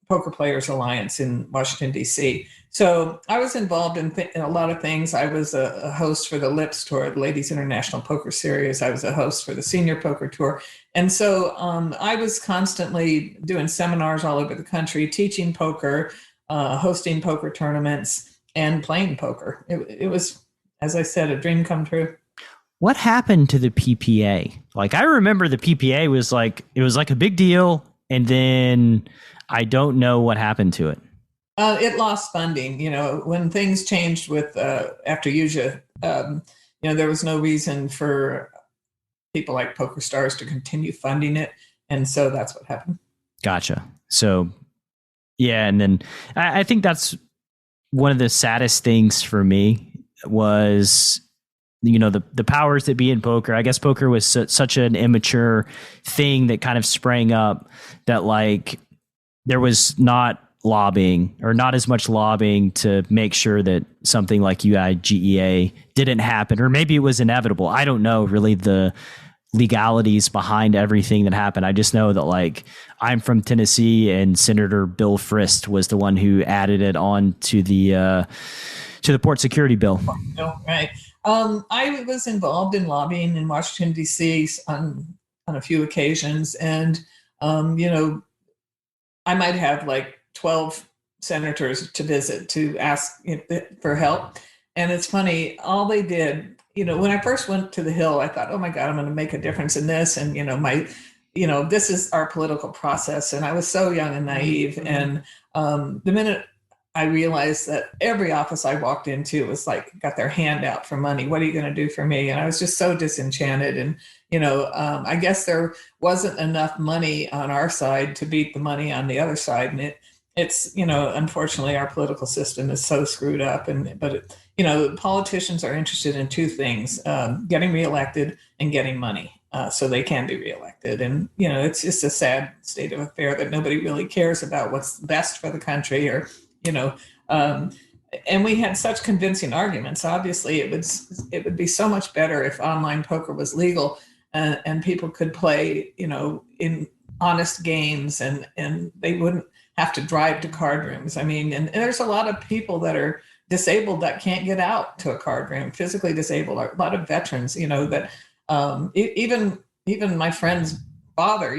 Poker Players Alliance in Washington, D.C. So I was involved in a lot of things. I was a host for the LIPS Tour, the Ladies International Poker Series. I was a host for the Senior Poker Tour. And so I was constantly doing seminars all over the country, teaching poker, hosting poker tournaments, and playing poker. It was, as I said, a dream come true. What happened to the PPA? Like, I remember the PPA was like a big deal, and then I don't know what happened to it. It lost funding. When things changed with after UJA, there was no reason for people like PokerStars to continue funding it, and so that's what happened. Gotcha. So, yeah, and then I think that's one of the saddest things for me was, the powers that be in poker. I guess poker was such an immature thing that kind of sprang up that there was not lobbying or not as much lobbying to make sure that something like UIGEA didn't happen, or maybe it was inevitable. I don't know really the legalities behind everything that happened. I just know that I'm from Tennessee and Senator Bill Frist was the one who added it on to the port security bill. Oh, right. I was involved in lobbying in Washington, D.C. on a few occasions. And, I might have 12 senators to visit to ask for help. And it's funny, all they did, when I first went to the Hill, I thought, oh my God, I'm going to make a difference in this. And, this is our political process. And I was so young and naive. And the minute I realized that every office I walked into was got their hand out for money. What are you going to do for me? And I was just so disenchanted. And, I guess there wasn't enough money on our side to beat the money on the other side. And it's, unfortunately, our political system is so screwed up. But politicians are interested in two things, getting reelected and getting money. So they can be reelected. And, it's just a sad state of affair that nobody really cares about what's best for the country or, and we had such convincing arguments. Obviously, it would be so much better if online poker was legal and people could play, in honest games and they wouldn't have to drive to card rooms. I mean, and there's a lot of people that are disabled that can't get out to a card room, physically disabled, a lot of veterans, that even my friend's father,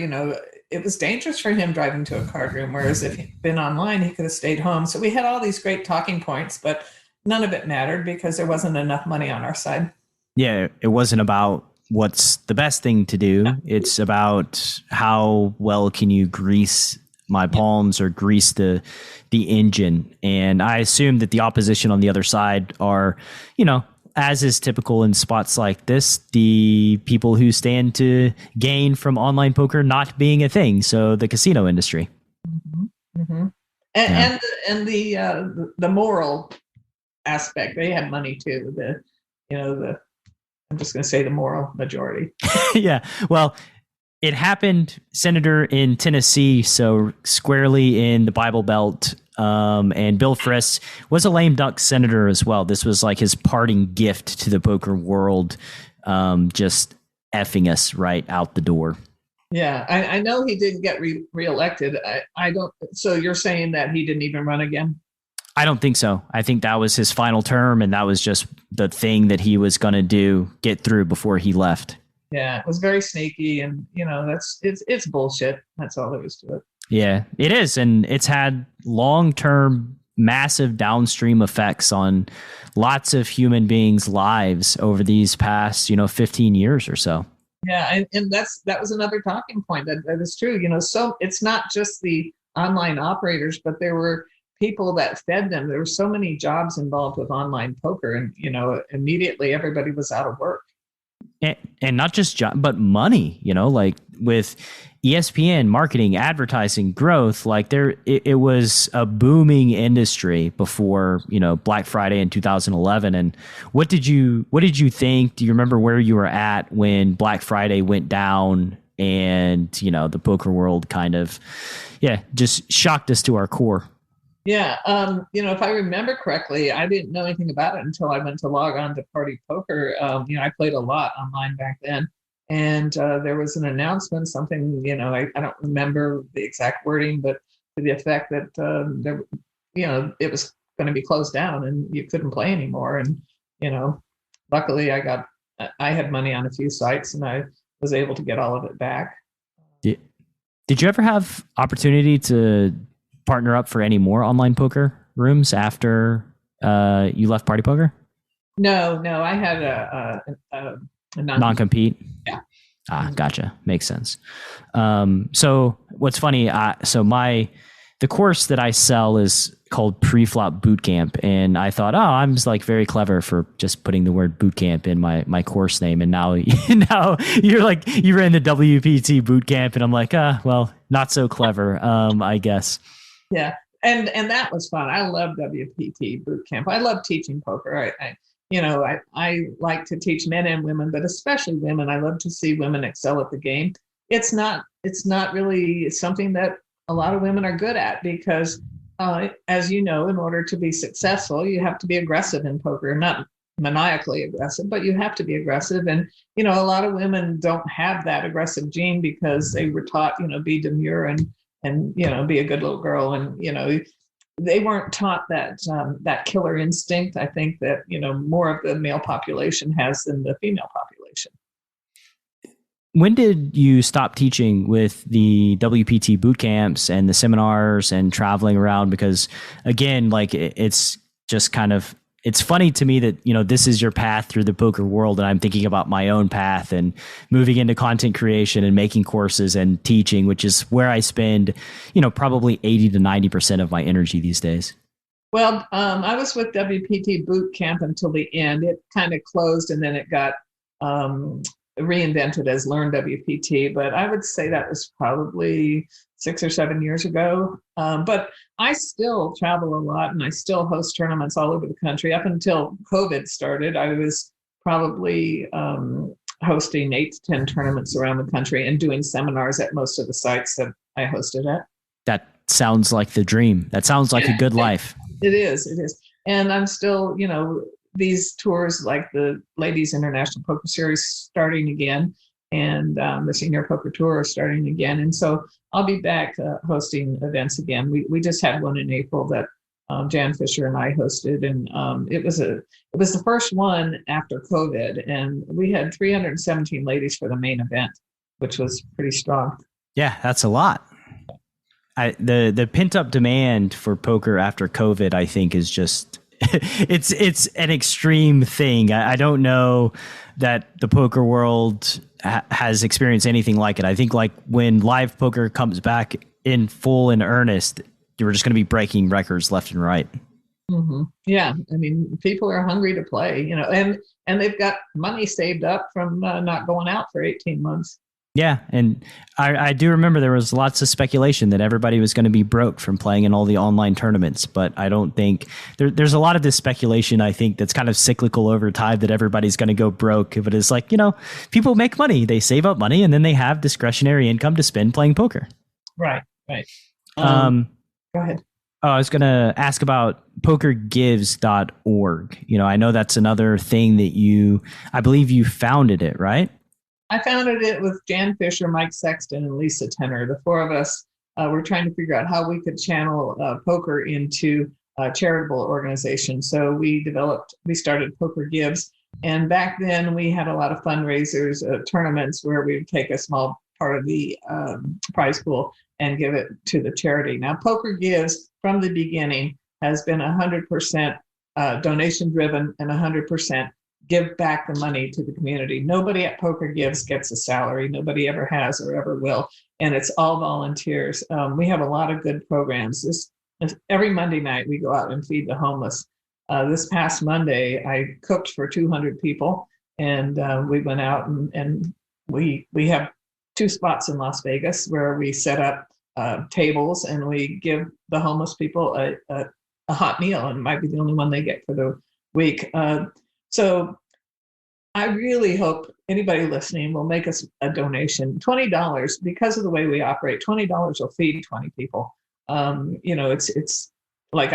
it was dangerous for him driving to a card room, whereas if he'd been online, he could have stayed home. So we had all these great talking points, but none of it mattered because there wasn't enough money on our side. Yeah, it wasn't about what's the best thing to do. It's about how well can you grease my palms or grease the engine. And I assume that the opposition on the other side are, as is typical in spots like this, the people who stand to gain from online poker not being a thing. So the casino industry. Mm-hmm. Mm-hmm. And the moral aspect, they had money too. I'm just going to say the moral majority. Yeah. Well, it happened, Senator, in Tennessee, so squarely in the Bible Belt. And Bill Frist was a lame duck senator as well. This was like his parting gift to the poker world, just effing us right out the door. Yeah, I know he didn't get reelected. I don't. So you're saying that he didn't even run again? I don't think so. I think that was his final term, and that was just the thing that he was going to get through before he left. Yeah, it was very sneaky, and it's bullshit. That's all there is to it. Yeah, it is, and it's had long-term, massive downstream effects on lots of human beings' lives over these past, 15 years or so. Yeah, and that was another talking point. That is true. So it's not just the online operators, but there were people that fed them. There were so many jobs involved with online poker, and immediately everybody was out of work. And not just job, but money. Like with ESPN, marketing, advertising, growth. Like it was a booming industry before Black Friday in 2011. And what did you think? Do you remember where you were at when Black Friday went down and the poker world kind of just shocked us to our core? Yeah. If I remember correctly, I didn't know anything about it until I went to log on to PartyPoker. I played a lot online back then. And there was an announcement, something, I don't remember the exact wording, but to the effect that, it was going to be closed down and you couldn't play anymore. And, luckily I had money on a few sites and I was able to get all of it back. Did you ever have opportunity to partner up for any more online poker rooms after you left PartyPoker? No, I had a non-compete. Yeah. Gotcha. Makes sense. So what's funny, the course that I sell is called Pre-Flop Bootcamp. And I thought, I'm just like very clever for just putting the word bootcamp in my course name. And now you're like, you ran the WPT bootcamp and I'm like, well, not so clever, I guess. Yeah. And that was fun. I love WPT bootcamp. I love teaching poker. I like to teach men and women, but especially women. I love to see women excel at the game. It's not really something that a lot of women are good at because, as you know, in order to be successful, you have to be aggressive in poker, not maniacally aggressive, but you have to be aggressive. And, a lot of women don't have that aggressive gene because they were taught, be demure and be a good little girl. And, they weren't taught that killer instinct. I think that, more of the male population has than the female population. When did you stop teaching with the WPT boot camps and the seminars and traveling around? Because again, like it's just kind of, it's funny to me that, this is your path through the poker world. And I'm thinking about my own path and moving into content creation and making courses and teaching, which is where I spend, probably 80 to 90% of my energy these days. Well, I was with WPT Boot Camp until the end. It kind of closed and then it got reinvented as Learn WPT. But I would say that was probably 6 or 7 years ago. But I still travel a lot and I still host tournaments all over the country. Up until COVID started, I was probably hosting 8 to 10 tournaments around the country and doing seminars at most of the sites that I hosted at. That sounds like the dream. That sounds like a good life. It is. And I'm still, these tours like the Ladies International Poker Series starting again and the Senior Poker Tour are starting again. And so I'll be back hosting events again. We just had one in April that Jan Fisher and I hosted, and it was the first one after COVID, and we had 317 ladies for the main event, which was pretty strong. Yeah, that's a lot. The pent up demand for poker after COVID, I think, is just it's an extreme thing. I don't know that the poker world has experienced anything like it. I think like when live poker comes back in full in earnest, we're just going to be breaking records left and right. Mm-hmm. Yeah, I mean, people are hungry to play, and they've got money saved up from not going out for 18 months. Yeah, and I do remember there was lots of speculation that everybody was going to be broke from playing in all the online tournaments, but I don't think there's a lot of this speculation, I think, that's kind of cyclical over time that everybody's going to go broke. But it's like, people make money, they save up money, and then they have discretionary income to spend playing poker. Right. Go ahead. Oh, I was going to ask about pokergives.org. I know that's another thing that I believe you founded it, right? I founded it with Jan Fisher, Mike Sexton, and Lisa Tenner. The four of us were trying to figure out how we could channel poker into a charitable organization. So we started Poker Gives. And back then we had a lot of fundraisers, tournaments where we would take a small part of the prize pool and give it to the charity. Now, Poker Gives from the beginning has been 100% donation driven and 100% give back the money to the community. Nobody at Poker Gives gets a salary. Nobody ever has or ever will. And it's all volunteers. We have a lot of good programs. Every Monday night, we go out and feed the homeless. This past Monday, I cooked for 200 people, and we went out and we have 2 spots in Las Vegas where we set up tables and we give the homeless people a hot meal, and it might be the only one they get for the week. So I really hope anybody listening will make us a donation. $20, because of the way we operate, $20 will feed 20 people. It's like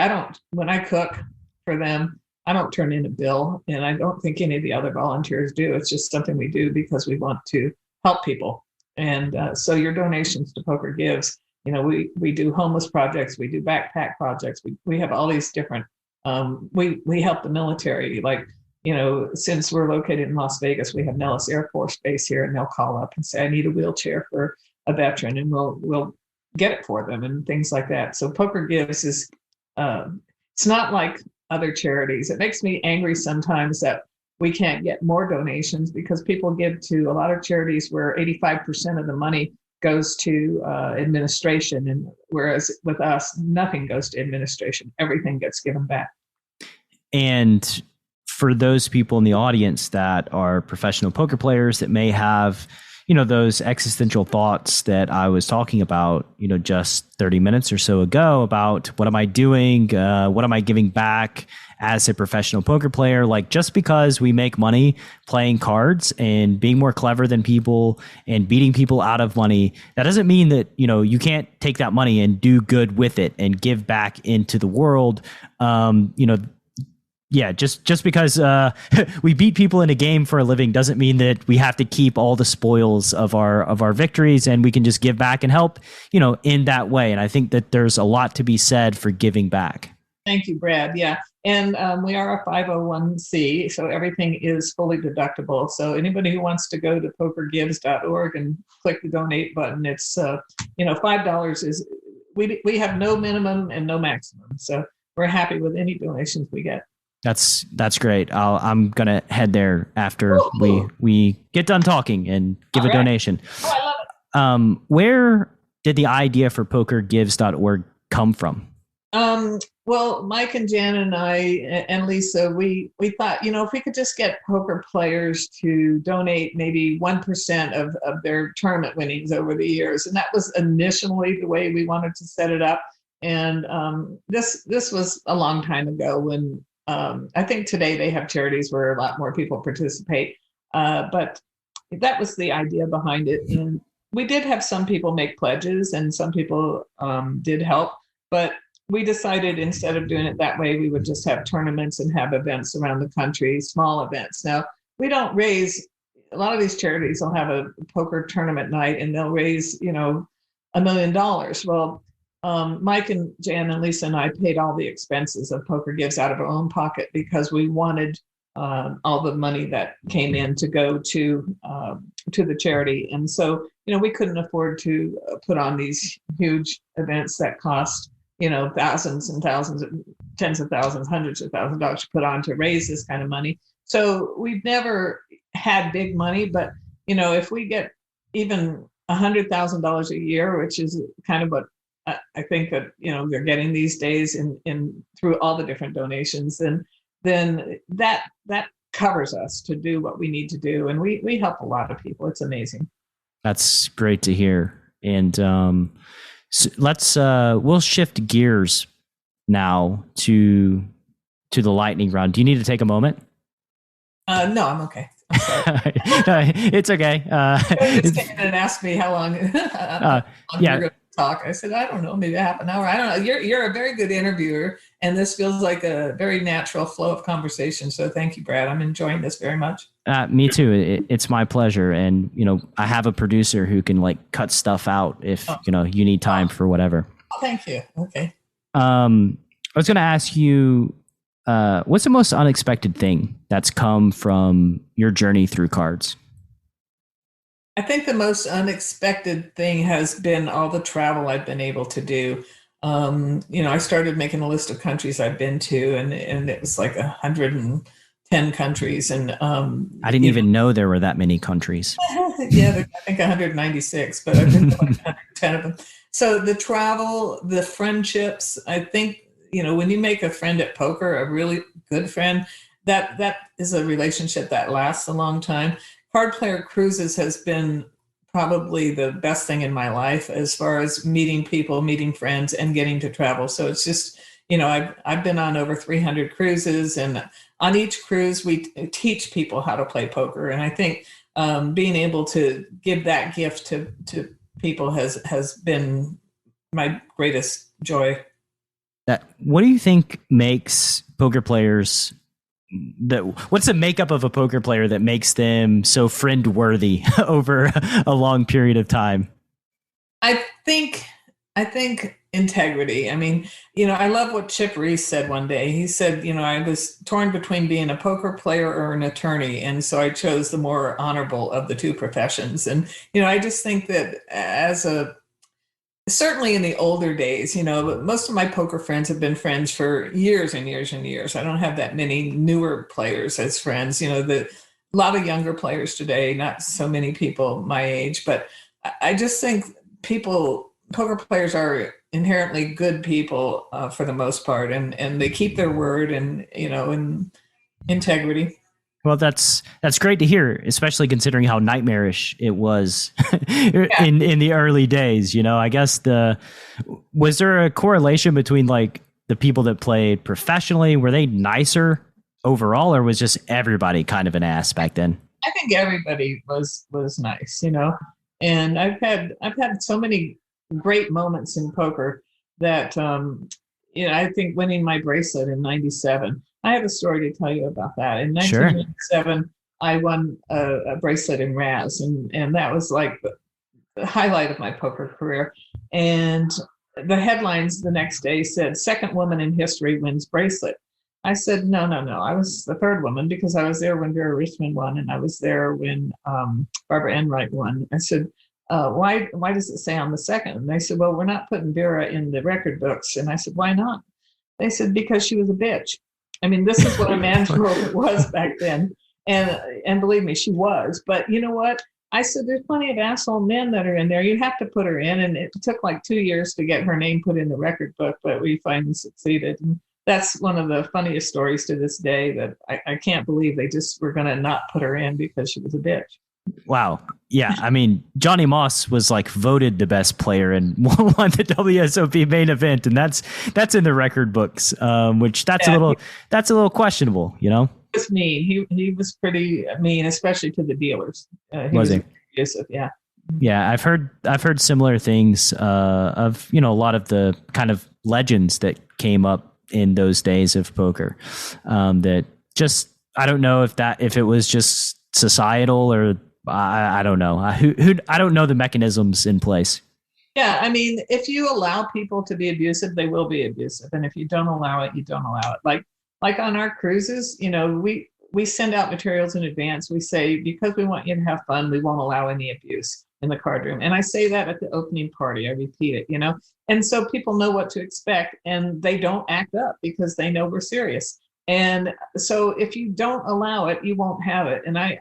when I cook for them, I don't turn in a bill, and I don't think any of the other volunteers do. It's just something we do because we want to help people. And so your donations to Poker Gives, we do homeless projects, we do backpack projects, we have all these different, we help the military, since we're located in Las Vegas, we have Nellis Air Force Base here, and they'll call up and say, I need a wheelchair for a veteran, and we'll get it for them and things like that. So Poker Gives is, it's not like other charities. It makes me angry sometimes that we can't get more donations because people give to a lot of charities where 85% of the money goes to administration, and whereas with us, nothing goes to administration. Everything gets given back. And for those people in the audience that are professional poker players that may have, those existential thoughts that I was talking about, just 30 minutes or so ago about what am I doing? What am I giving back as a professional poker player? Like, just because we make money playing cards and being more clever than people and beating people out of money, that doesn't mean that, you can't take that money and do good with it and give back into the world. Yeah, just because we beat people in a game for a living doesn't mean that we have to keep all the spoils of our victories, and we can just give back and help, in that way. And I think that there's a lot to be said for giving back. Thank you, Brad. Yeah. And we are a 501c, so everything is fully deductible. So anybody who wants to go to pokergives.org and click the donate button, it's, $5 is, we have no minimum and no maximum. So we're happy with any donations we get. That's great. I'm gonna head there after we get done talking and give a donation. Oh, I love it. Where did the idea for pokergives.org come from? Well, Mike and Jan and I and Lisa, we thought, if we could just get poker players to donate maybe 1% of their tournament winnings over the years, and that was initially the way we wanted to set it up. And this was a long time ago when. I think today they have charities where a lot more people participate, but that was the idea behind it. And we did have some people make pledges and some people did help, but we decided instead of doing it that way, we would just have tournaments and have events around the country, small events. Now, we don't raise, a lot of these charities will have a poker tournament night and they'll raise, $1 million. Well, Mike and Jan and Lisa and I paid all the expenses of Poker Gives out of our own pocket because we wanted all the money that came in to go to the charity. And so, we couldn't afford to put on these huge events that cost, thousands and thousands, tens of thousands, hundreds of thousands of dollars to put on to raise this kind of money. So we've never had big money, but, if we get even $100,000 a year, which is kind of what I think that, they're getting these days in through all the different donations, then that covers us to do what we need to do. And we help a lot of people. It's amazing. That's great to hear. And so we'll shift gears now to the lightning round. Do you need to take a moment? No, I'm okay. I'm sorry. It's okay. He just came in and asked me how long we're going to talk. I said, I don't know, maybe a half an hour. I don't know. You're a very good interviewer, and this feels like a very natural flow of conversation. So thank you, Brad. I'm enjoying this very much. Me too. It's my pleasure. And, I have a producer who can cut stuff out if, you need time for whatever. Thank you. Okay. I was going to ask you, what's the most unexpected thing that's come from your journey through cards? I think the most unexpected thing has been all the travel I've been able to do. I started making a list of countries I've been to, and it was 110 countries. And I didn't even know there were that many countries. Yeah, I think 196, but I've been to 110 of them. So the travel, the friendships, I think, when you make a friend at poker, a really good friend, that is a relationship that lasts a long time. CardPlayer Cruises has been probably the best thing in my life as far as meeting people, meeting friends, and getting to travel. So it's just, I've been on over 300 cruises, and on each cruise we teach people how to play poker. And I think being able to give that gift to people has been my greatest joy. What do you think makes poker players? What's the makeup of a poker player that makes them so friend worthy over a long period of time? I think integrity. I mean, I love what Chip Reese said one day. He said, I was torn between being a poker player or an attorney, and so I chose the more honorable of the two professions. And I just think that certainly in the older days, but most of my poker friends have been friends for years and years and years. I don't have that many newer players as friends. A lot of younger players today, not so many people my age, but I just think poker players are inherently good people for the most part, and they keep their word and integrity. Well, that's great to hear, especially considering how nightmarish it was in the early days. I guess was there a correlation between the people that played professionally? Were they nicer overall, or was just everybody kind of an ass back then? I think everybody was nice, and I've had so many great moments in poker that I think winning my bracelet in '97. I have a story to tell you about that. In 1997, sure. I won a bracelet in Raz, and that was the highlight of my poker career. And the headlines the next day said, "Second woman in history wins bracelet." I said, no. I was the third woman because I was there when Vera Richmond won, and I was there when Barbara Enright won. I said, why does it say on the second? And they said, well, we're not putting Vera in the record books. And I said, why not? They said, because she was a bitch. I mean, this is what a man's world was back then. And believe me, she was. But you know what? I said, there's plenty of asshole men that are in there. You have to put her in. And it took 2 years to get her name put in the record book, but we finally succeeded. And that's one of the funniest stories to this day that I can't believe they just were going to not put her in because she was a bitch. Wow. Yeah. I mean, Johnny Moss was voted the best player and won the WSOP main event. And that's in the record books, which that's a little questionable, He was mean. He was pretty mean, especially to the dealers. He was abusive. Yeah. Yeah. I've heard similar things, of, a lot of the kind of legends that came up in those days of poker, that just, I don't know if it was just societal or I don't know. I don't know the mechanisms in place. Yeah, I mean, if you allow people to be abusive, they will be abusive, and if you don't allow it, you don't allow it. Like on our cruises, we send out materials in advance. We say, because we want you to have fun, we won't allow any abuse in the card room. And I say that at the opening party. I repeat it, and so people know what to expect, and they don't act up because they know we're serious. And so if you don't allow it, you won't have it. And I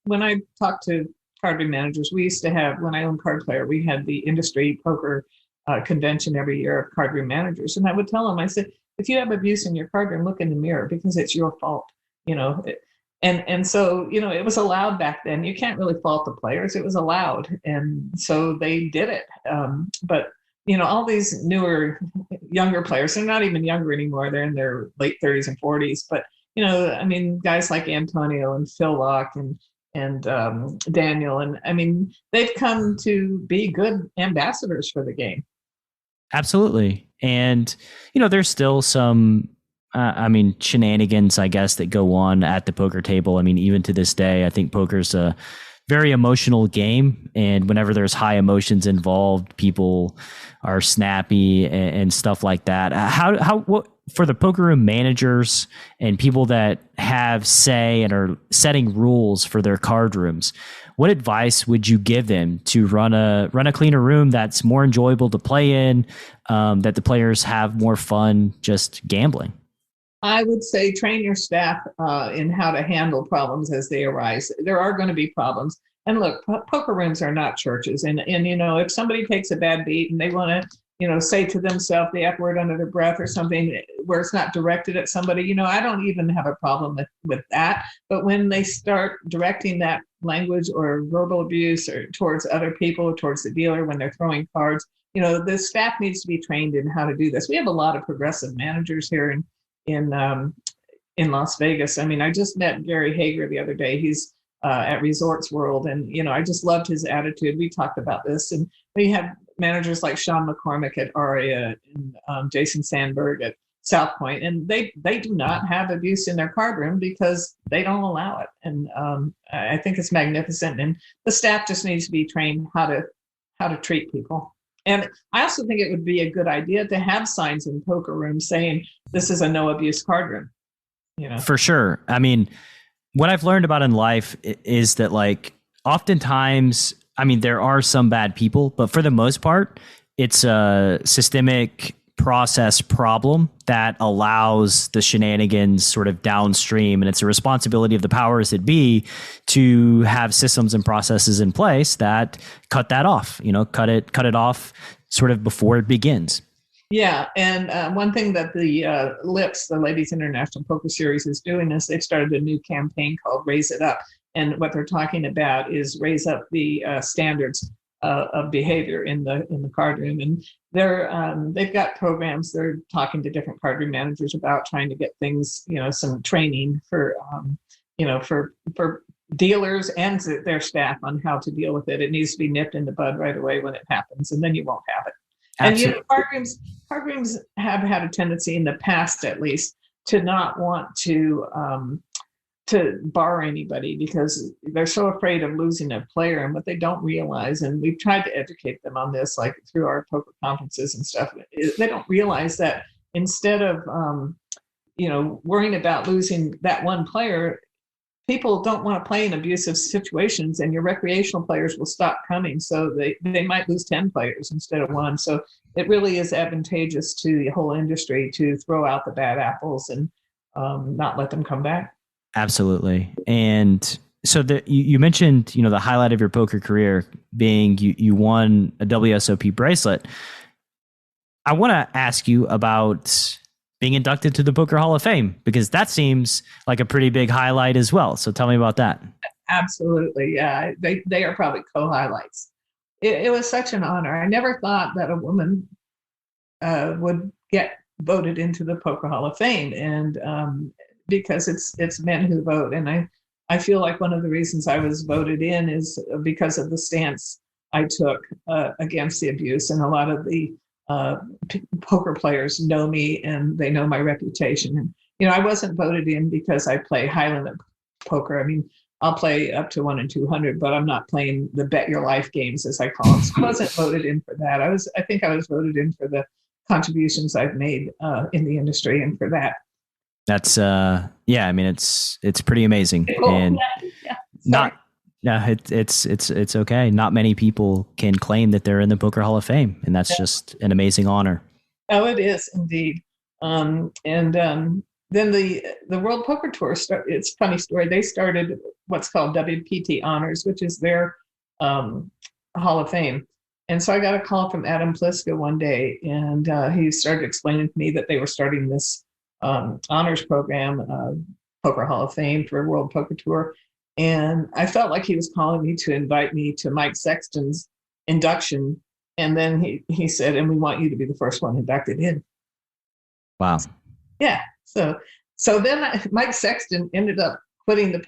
when I talk to card room managers, we used to have, when I owned CardPlayer, we had the industry poker convention every year of card room managers. And I would tell them, I said, if you have abuse in your card room, look in the mirror, because it's your fault, And so, it was allowed back then. You can't really fault the players. It was allowed. And so they did it. But all these newer, younger players, they're not even younger anymore. They're in their late 30s and 40s. But, guys like Antonio and Phil Locke and Daniel, and they've come to be good ambassadors for the game. Absolutely. And, there's still some, shenanigans, I guess, that go on at the poker table. Even to this day, I think poker's a very emotional game. And whenever there's high emotions involved, people are snappy and stuff like that. What for the poker room managers and people that have say and are setting rules for their card rooms, what advice would you give them to run a cleaner room that's more enjoyable to play in, that the players have more fun just gambling? I would say train your staff in how to handle problems as they arise. There are going to be problems. And look, poker rooms are not churches. And if somebody takes a bad beat and they want to, say to themselves the F word under their breath or something where it's not directed at somebody, I don't even have a problem with that. But when they start directing that language or verbal abuse or towards other people, or towards the dealer when they're throwing cards, the staff needs to be trained in how to do this. We have a lot of progressive managers here in Las Vegas. I just met Gary Hager the other day. He's at Resorts World, and I just loved his attitude. We talked about this, and we have managers like Sean McCormick at Aria and Jason Sandberg at South Point, and they do not have abuse in their card room because they don't allow it. And I think it's magnificent, and the staff just needs to be trained how to treat people. And I also think it would be a good idea to have signs in poker rooms saying this is a no abuse card room. For sure. What I've learned about in life is that, like, oftentimes, there are some bad people, but for the most part, it's a systemic process problem that allows the shenanigans sort of downstream. And it's a responsibility of the powers that be to have systems and processes in place that cut that off, cut it off sort of before it begins. Yeah. And one thing that the LIPS, the Ladies International Poker Series, is doing is they've started a new campaign called Raise It Up. And what they're talking about is raise up the standards of behavior in the card room. And they've got programs. They're talking to different card room managers about trying to get things, some training for dealers and their staff on how to deal with it. It needs to be nipped in the bud right away when it happens, and then you won't have it. Absolutely. And card rooms have had a tendency in the past, at least, to not want to bar anybody because they're so afraid of losing a player. And what they don't realize, and we've tried to educate them on this, like through our poker conferences and stuff, they don't realize that instead of worrying about losing that one player, people don't want to play in abusive situations, and your recreational players will stop coming. So they might lose 10 players instead of one. So it really is advantageous to the whole industry to throw out the bad apples and not let them come back. Absolutely. And so you mentioned, the highlight of your poker career being you won a WSOP bracelet. I want to ask you about being inducted to the Poker Hall of Fame, because that seems like a pretty big highlight as well. So tell me about that. Absolutely. Yeah. They are probably co-highlights. It was such an honor. I never thought that a woman would get voted into the Poker Hall of Fame. And because it's men who vote. And I feel like one of the reasons I was voted in is because of the stance I took against the abuse. And a lot of the poker players know me and they know my reputation. And, I wasn't voted in because I play high limit poker. I'll play up to 1 in 200, but I'm not playing the bet your life games, as I call them. So I wasn't voted in for that. I think I was voted in for the contributions I've made in the industry and for that. That's yeah, I mean it's pretty amazing. Cool. And Yeah. not no, it's okay. Not many people can claim that they're in the Poker Hall of Fame, and that's just an amazing honor. Oh, it is indeed. Then the World Poker Tour it's a funny story. They started what's called WPT Honors, which is their Hall of Fame. And so I got a call from Adam Pliska one day, and he started explaining to me that they were starting this honors program, Poker Hall of Fame for World Poker Tour. And I felt like he was calling me to invite me to Mike Sexton's induction. And then he said, and we want you to be the first one inducted in. Wow. Yeah. So then Mike Sexton ended up quitting the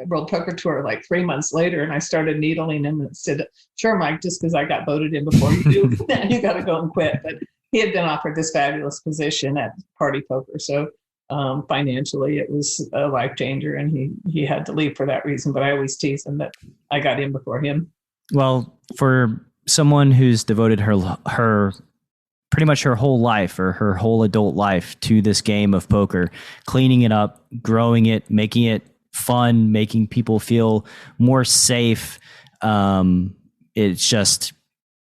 World Poker Tour like 3 months later. And I started needling him and said, sure, Mike, just because I got voted in before you do, you got to go and quit. But he had been offered this fabulous position at PartyPoker. So financially, it was a life changer, and he had to leave for that reason. But I always tease him that I got in before him. Well, for someone who's devoted her pretty much her whole life or her whole adult life to this game of poker, cleaning it up, growing it, making it fun, making people feel more safe. It's just,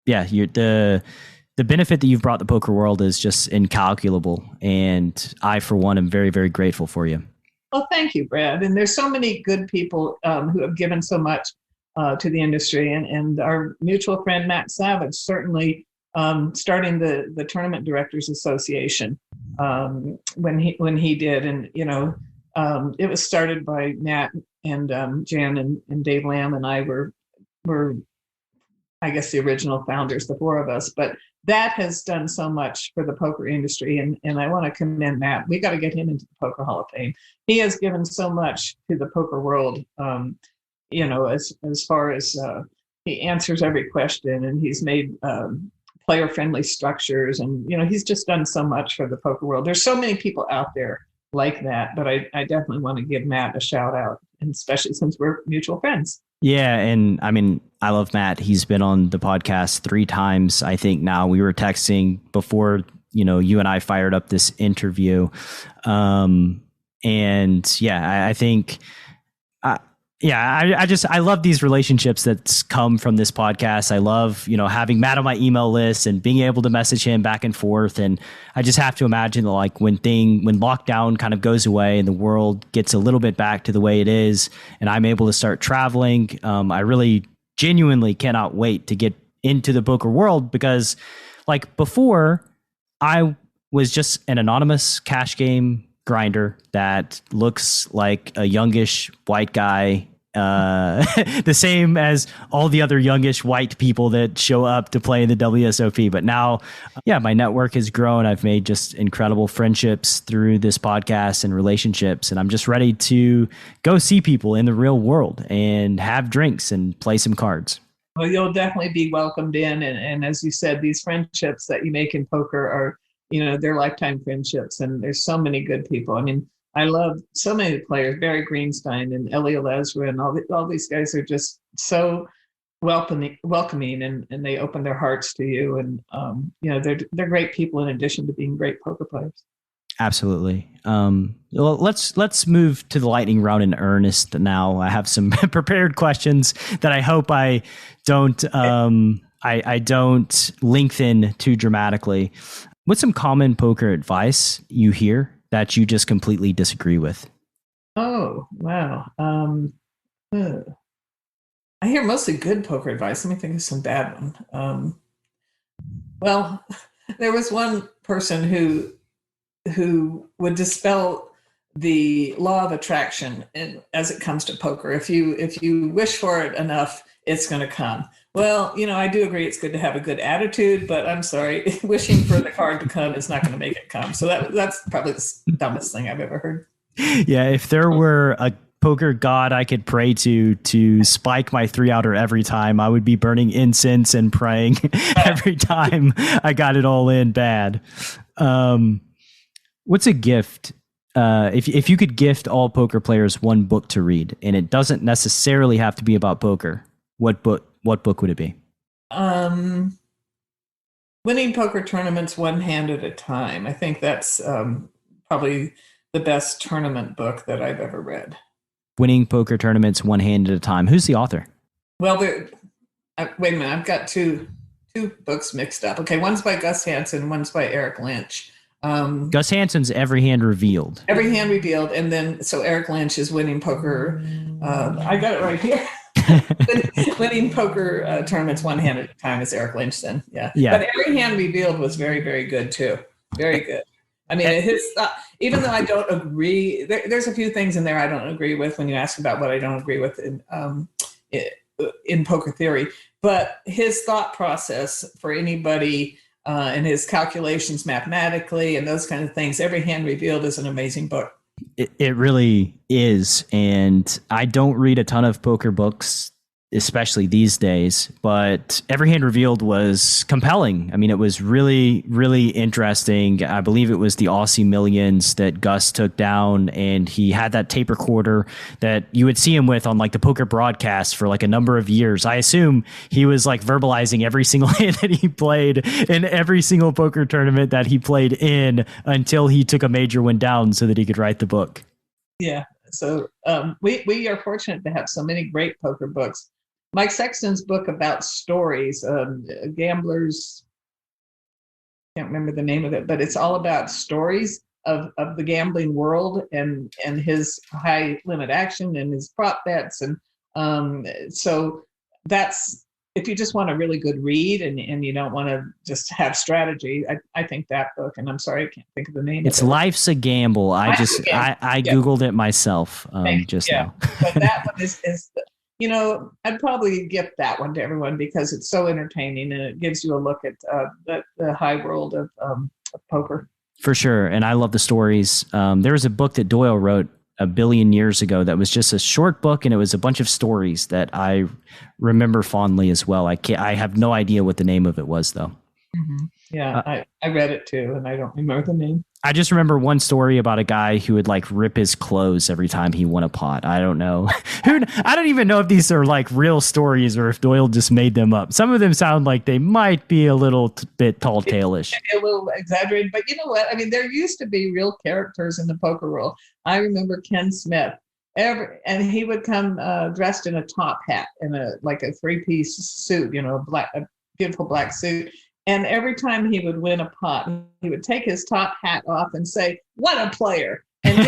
yeah, the benefit that you've brought the poker world is just incalculable. And I, for one, am very, very grateful for you. Well, thank you, Brad. And there's so many good people who have given so much to the industry. And our mutual friend, Matt Savage, certainly starting the Tournament Directors Association when he did. And, it was started by Matt and Jan and Dave Lamb, and I were, I guess, the original founders, the four of us. But that has done so much for the poker industry. And I want to commend Matt. We got to get him into the Poker Hall of Fame. He has given so much to the poker world, as far as he answers every question, and he's made player-friendly structures. And, he's just done so much for the poker world. There's so many people out there like that, but I definitely want to give Matt a shout out, and especially since we're mutual friends. Yeah. And I mean, I love Matt. He's been on the podcast 3 times, I think now. We were texting before, you and I fired up this interview. And yeah, I think, I love these relationships that come from this podcast. I love, having Matt on my email list and being able to message him back and forth. And I just have to imagine that, like, when lockdown kind of goes away and the world gets a little bit back to the way it is, and I'm able to start traveling, I really genuinely cannot wait to get into the poker world, because, like, before I was just an anonymous cash game grinder that looks like a youngish white guy, the same as all the other youngish white people that show up to play in the WSOP. But now, my network has grown. I've made just incredible friendships through this podcast and relationships, and I'm just ready to go see people in the real world and have drinks and play some cards. Well, you'll definitely be welcomed in. And as you said, these friendships that you make in poker are, they're lifetime friendships, and there's so many good people. I mean, I love so many players, Barry Greenstein and Elliot Lesra, and all these guys are just so welcoming, and they open their hearts to you. And, they're great people in addition to being great poker players. Absolutely. Well, let's move to the lightning round in earnest now. I have some prepared questions that I hope I don't, I don't lengthen too dramatically. What's some common poker advice you hear that you just completely disagree with? Oh, wow. I hear mostly good poker advice. Let me think of some bad one. Well, there was one person who would dispel the law of attraction as it comes to poker. If you wish for it enough, it's going to come. Well, I do agree it's good to have a good attitude, but I'm sorry, wishing for the card to come is not going to make it come. So that's probably the dumbest thing I've ever heard. Yeah, if there were a poker god I could pray to spike my 3-outer every time, I would be burning incense and praying every time I got it all in bad. What's a gift? If you could gift all poker players one book to read, and it doesn't necessarily have to be about poker, what book would it be? Winning poker tournaments one hand at a time. I think that's probably the best tournament book that I've ever read. Winning Poker Tournaments One Hand at a Time. Who's the author? Well, wait a minute. I've got two books mixed up. Okay, one's by Gus Hansen, one's by Eric Lynch. Gus Hansen's Every Hand Revealed. Every Hand Revealed, and then so Eric Lynch is Winning Poker. I got it right here. Winning Poker Tournaments One Hand at a Time is Eric Lynch. Then, yeah. But Every Hand Revealed was very, very good too. Very good. I mean, even though I don't agree, there's a few things in there I don't agree with when you ask about what I don't agree with in poker theory. But his thought process for anybody and his calculations mathematically and those kind of things, Every Hand Revealed is an amazing book. It really is. And I don't read a ton of poker books, especially these days, but Every Hand Revealed was compelling. I mean, it was really, really interesting. I believe it was the Aussie Millions that Gus took down, and he had that tape recorder that you would see him with on like the poker broadcast for like a number of years. I assume he was like verbalizing every single hand that he played in every single poker tournament that he played in until he took a major win down so that he could write the book. Yeah. So we are fortunate to have so many great poker books. Mike Sexton's book about stories, gamblers, can't remember the name of it, but it's all about stories of the gambling world and his high limit action and his prop bets. And so that's, if you just want a really good read and you don't want to just have strategy, I think that book, and I'm sorry, I can't think of the name. It's of it. Life's a Gamble. I Googled it myself just now. But that one is I'd probably gift that one to everyone because it's so entertaining and it gives you a look at the high world of poker. For sure. And I love the stories. There was a book that Doyle wrote a billion years ago that was just a short book, and it was a bunch of stories that I remember fondly as well. I have no idea what the name of it was, though. Mm-hmm. Yeah, I read it too, and I don't remember the name. I just remember one story about a guy who would like rip his clothes every time he won a pot. I don't know. I don't even know if these are like real stories or if Doyle just made them up. Some of them sound like they might be a little bit tall tale-ish. A little exaggerated, but you know what? I mean, there used to be real characters in the poker world. I remember Ken Smith. And he would come dressed in a top hat and a three-piece suit, a beautiful black suit. And every time he would win a pot, he would take his top hat off and say, "What a player!" And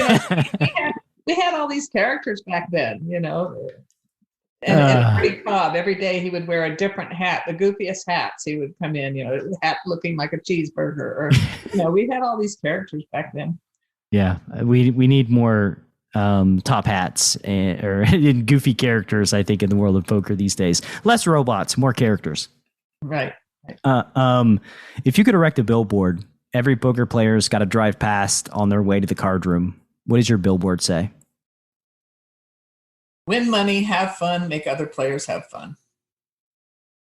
we had all these characters back then, And Freddie Cobb, every day he would wear a different hat, the goofiest hats. He would come in, hat looking like a cheeseburger, or we had all these characters back then. Yeah, we need more top hats or goofy characters. I think in the world of poker these days, less robots, more characters. Right. If you could erect a billboard, every poker player's got to drive past on their way to the card room. What does your billboard say? Win money, have fun, make other players have fun.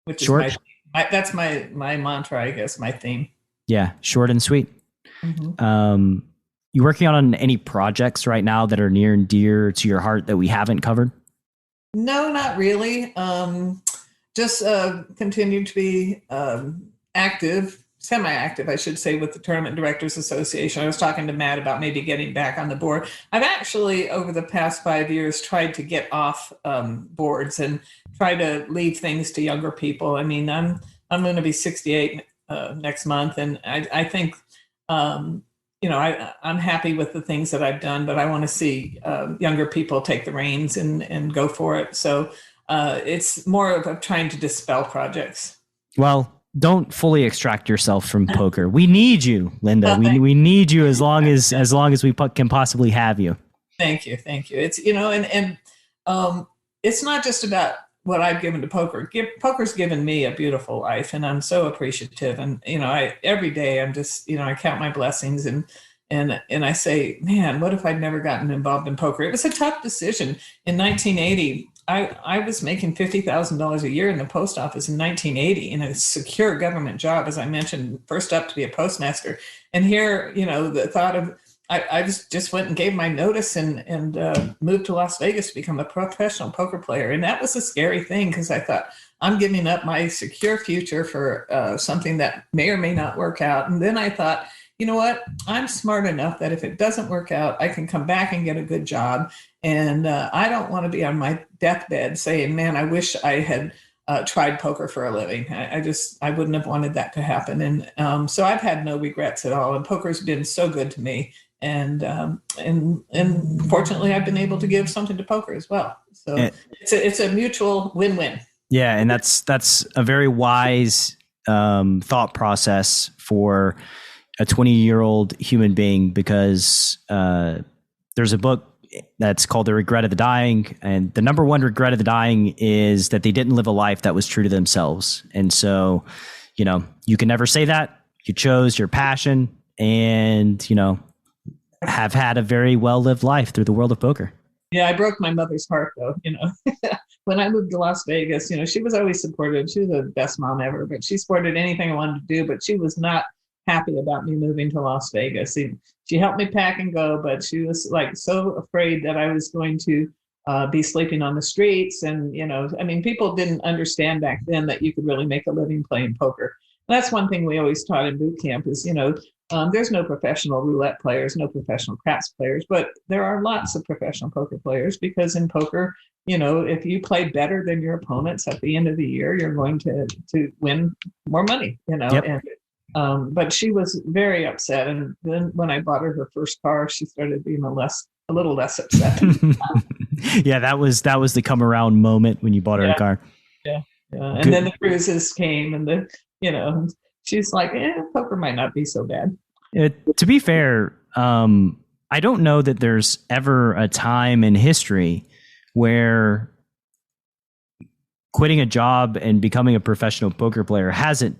Which short. Is that's my mantra, I guess, my theme. Yeah, short and sweet. Mm-hmm. You working on any projects right now that are near and dear to your heart that we haven't covered? No, not really. Just continue to be active, semi-active, I should say, with the Tournament Directors Association. I was talking to Matt about maybe getting back on the board. I've actually, over the past 5 years, tried to get off boards and try to leave things to younger people. I mean, I'm going to be 68 next month, and I think, I'm happy with the things that I've done, but I want to see younger people take the reins and go for it. So it's more of trying to dispel projects. Well, don't fully extract yourself from poker. We need you, Linda. We need you as long as we can possibly have you. Thank you. It's it's not just about what I've given to poker. Poker's given me a beautiful life, and I'm so appreciative. And every day I'm just I count my blessings and I say, man, what if I'd never gotten involved in poker? It was a tough decision in 1980. I was making $50,000 a year in the post office in 1980 in a secure government job, as I mentioned, first up to be a postmaster. And here, the thought of, I just went and gave my notice and moved to Las Vegas to become a professional poker player. And that was a scary thing because I thought, I'm giving up my secure future for something that may or may not work out. And then I thought, you know what? I'm smart enough that if it doesn't work out, I can come back and get a good job. And I don't want to be on my deathbed saying, man, I wish I had tried poker for a living. I wouldn't have wanted that to happen. And so I've had no regrets at all. And poker's been so good to me. And fortunately, I've been able to give something to poker as well. So it's a mutual win-win. Yeah, and that's a very wise thought process for a 20-year-old human being, because there's a book that's called The Regret of the Dying, and the number one regret of the dying is that they didn't live a life that was true to themselves. And so, you can never say that. You chose your passion, and have had a very well-lived life through the world of poker. Yeah, I broke my mother's heart, though. When I moved to Las Vegas, she was always supportive. She was the best mom ever, but she supported anything I wanted to do, but she was not happy about me moving to Las Vegas. She helped me pack and go, but she was so afraid that I was going to be sleeping on the streets. And, people didn't understand back then that you could really make a living playing poker. And that's one thing we always taught in boot camp is, there's no professional roulette players, no professional craps players, but there are lots of professional poker players, because in poker, if you play better than your opponents at the end of the year, you're going to win more money, Yep. And but she was very upset. And then when I bought her first car, she started being a little less upset. Yeah, that was the come around moment when you bought her a car. Yeah. And then the cruises came, and she's like, poker might not be so bad. To be fair, I don't know that there's ever a time in history where quitting a job and becoming a professional poker player hasn't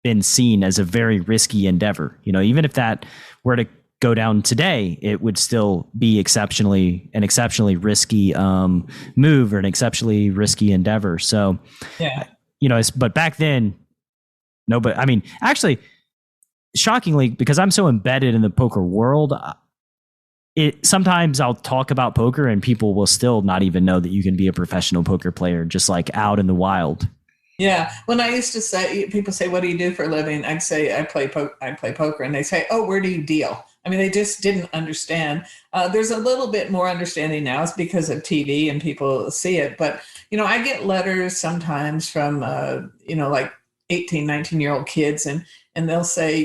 been seen as a very risky endeavor. Even if that were to go down today, it would still be an exceptionally risky move, or an exceptionally risky endeavor. So, yeah, but back then, no, but I mean, actually, shockingly, because I'm so embedded in the poker world, sometimes I'll talk about poker and people will still not even know that you can be a professional poker player, just out in the wild. Yeah. When I used to say, people say, what do you do for a living? I'd say, I play poker. And they say, oh, where do you deal? I mean, they just didn't understand. There's a little bit more understanding now. It's because of TV and people see it. But, I get letters sometimes from, 18, 19-year-old kids, and they'll say,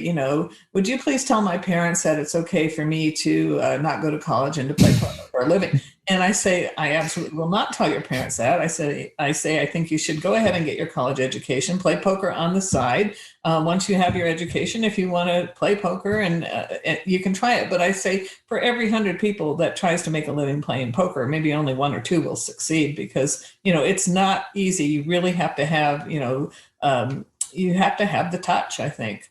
would you please tell my parents that it's okay for me to not go to college and to play poker for a living? And I say, I absolutely will not tell your parents that. I say, I think you should go ahead and get your college education, play poker on the side. Once you have your education, if you want to play poker, and you can try it. But I say, for every 100 people that tries to make a living playing poker, maybe only 1 or 2 will succeed, because, it's not easy. You really have to have, you have to have the touch, I think.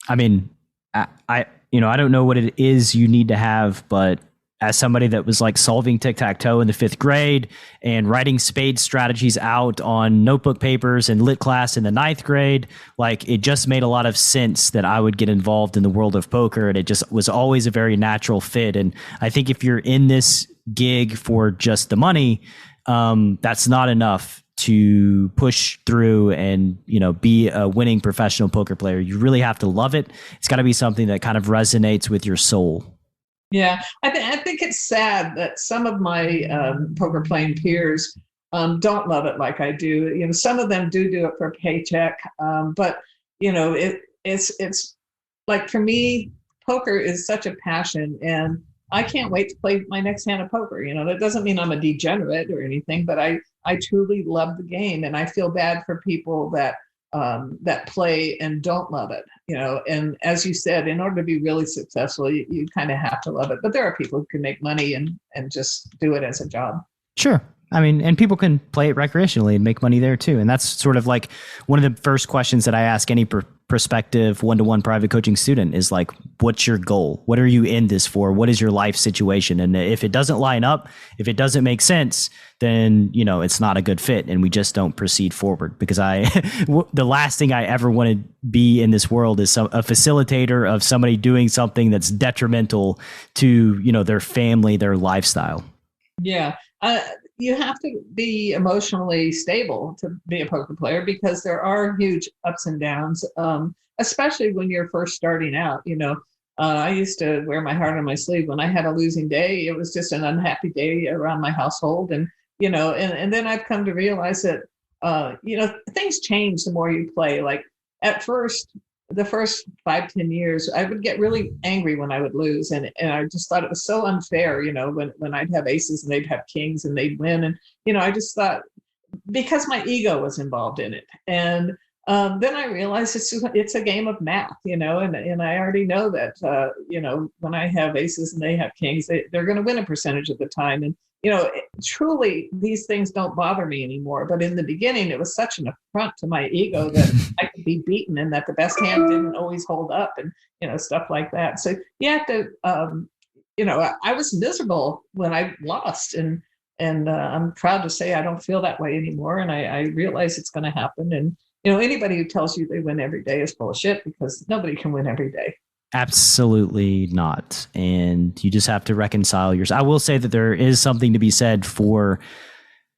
I mean, I don't know what it is you need to have, but as somebody that was solving tic-tac-toe in the 5th grade and writing spade strategies out on notebook papers in lit class in the 9th grade, it just made a lot of sense that I would get involved in the world of poker. And it just was always a very natural fit. And I think if you're in this gig for just the money, that's not enough to push through and, be a winning professional poker player. You really have to love it. It's got to be something that kind of resonates with your soul. Yeah, I think it's sad that some of my poker playing peers don't love it like I do. Some of them do it for a paycheck, but it's like, for me, poker is such a passion, and I can't wait to play my next hand of poker. That doesn't mean I'm a degenerate or anything, but I truly love the game, and I feel bad for people that play and don't love it. And as you said, in order to be really successful, you kind of have to love it. But there are people who can make money and just do it as a job. Sure. I mean, and people can play it recreationally and make money there too. And that's sort of one of the first questions that I ask any prospective one-to-one private coaching student is what's your goal? What are you in this for? What is your life situation? And if it doesn't line up, if it doesn't make sense, then, it's not a good fit, and we just don't proceed forward. Because the last thing I ever want to be in this world is a facilitator of somebody doing something that's detrimental to, their family, their lifestyle. Yeah. You have to be emotionally stable to be a poker player, because there are huge ups and downs, especially when you're first starting out. I used to wear my heart on my sleeve. When I had a losing day, it was just an unhappy day around my household. And, and then I've come to realize that, things change the more you play. Like at first, the first 5-10 years, I would get really angry when I would lose. And I just thought it was so unfair, when I'd have aces and they'd have kings and they'd win. And, I just thought, because my ego was involved in it. And then I realized it's a game of math, and I already know that, when I have aces and they have kings, they're going to win a percentage of the time. And, truly, these things don't bother me anymore. But in the beginning, it was such an affront to my ego that I could be beaten and that the best hand didn't always hold up and, stuff like that. So you have to, I was miserable when I lost. And I'm proud to say I don't feel that way anymore. And I realize it's going to happen. And, anybody who tells you they win every day is full of shit, because nobody can win every day. Absolutely not. And you just have to reconcile yours. I will say that there is something to be said for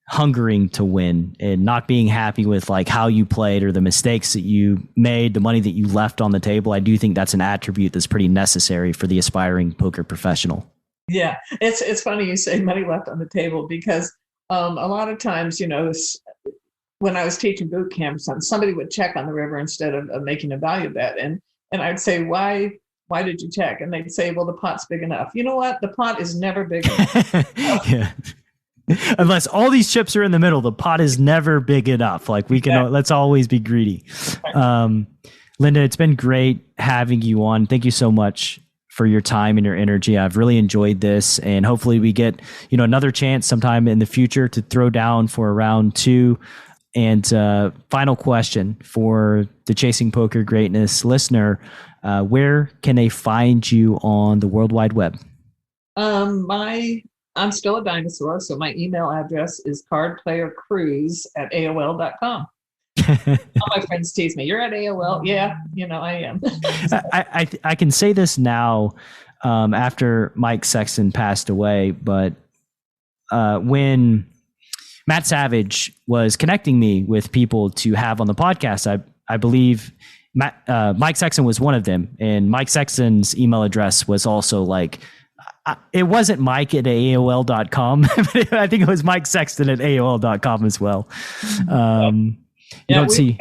hungering to win and not being happy with like how you played or the mistakes that you made, the money that you left on the table. I do think that's an attribute that's pretty necessary for the aspiring poker professional. Yeah, it's funny you say money left on the table, because a lot of times, when I was teaching boot camps, somebody would check on the river instead of making a value bet. And I'd say, why did you check? And they'd say, well, the pot's big enough. You know what? The pot is never big enough. Yeah. Unless all these chips are in the middle, the pot is never big enough. Like let's always be greedy. Linda, it's been great having you on. Thank you so much for your time and your energy. I've really enjoyed this, and hopefully we get, another chance sometime in the future to throw down for a round 2. And final question for the Chasing Poker Greatness listener, where can they find you on the World Wide Web? I'm still a dinosaur, so my email address is cardplayercruise@aol.com. All my friends tease me, you're at AOL? Yeah, I am. I can say this now after Mike Sexton passed away, but when Matt Savage was connecting me with people to have on the podcast, I believe Mike Sexton was one of them. And Mike Sexton's email address was also like, it wasn't Mike at AOL.com, but I think it was Mike Sexton at AOL.com as well. Don't see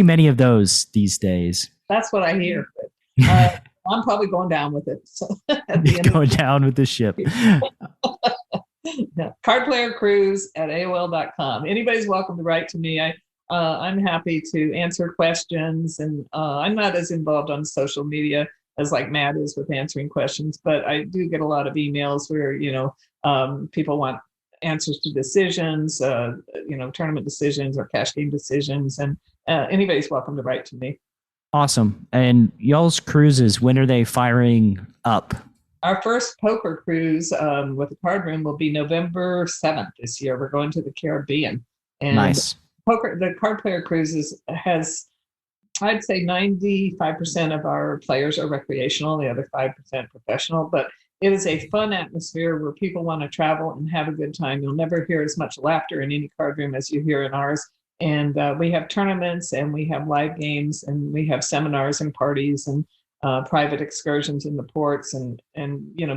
many of those these days. That's what I hear. I'm probably going down with it. So going down with the ship. Yeah. CardPlayerCruise@AOL.com. Anybody's welcome to write to me. I'm happy to answer questions, and I'm not as involved on social media as like Matt is with answering questions, but I do get a lot of emails where, people want answers to decisions, tournament decisions or cash game decisions, and anybody's welcome to write to me. Awesome. And y'all's cruises, when are they firing up? Our first poker cruise with the card room will be November 7th this year. We're going to the Caribbean. And nice. The Card Player Cruises has, I'd say 95% of our players are recreational, the other 5% professional, but it is a fun atmosphere where people want to travel and have a good time. You'll never hear as much laughter in any card room as you hear in ours. And we have tournaments, and we have live games, and we have seminars and parties and private excursions in the ports. And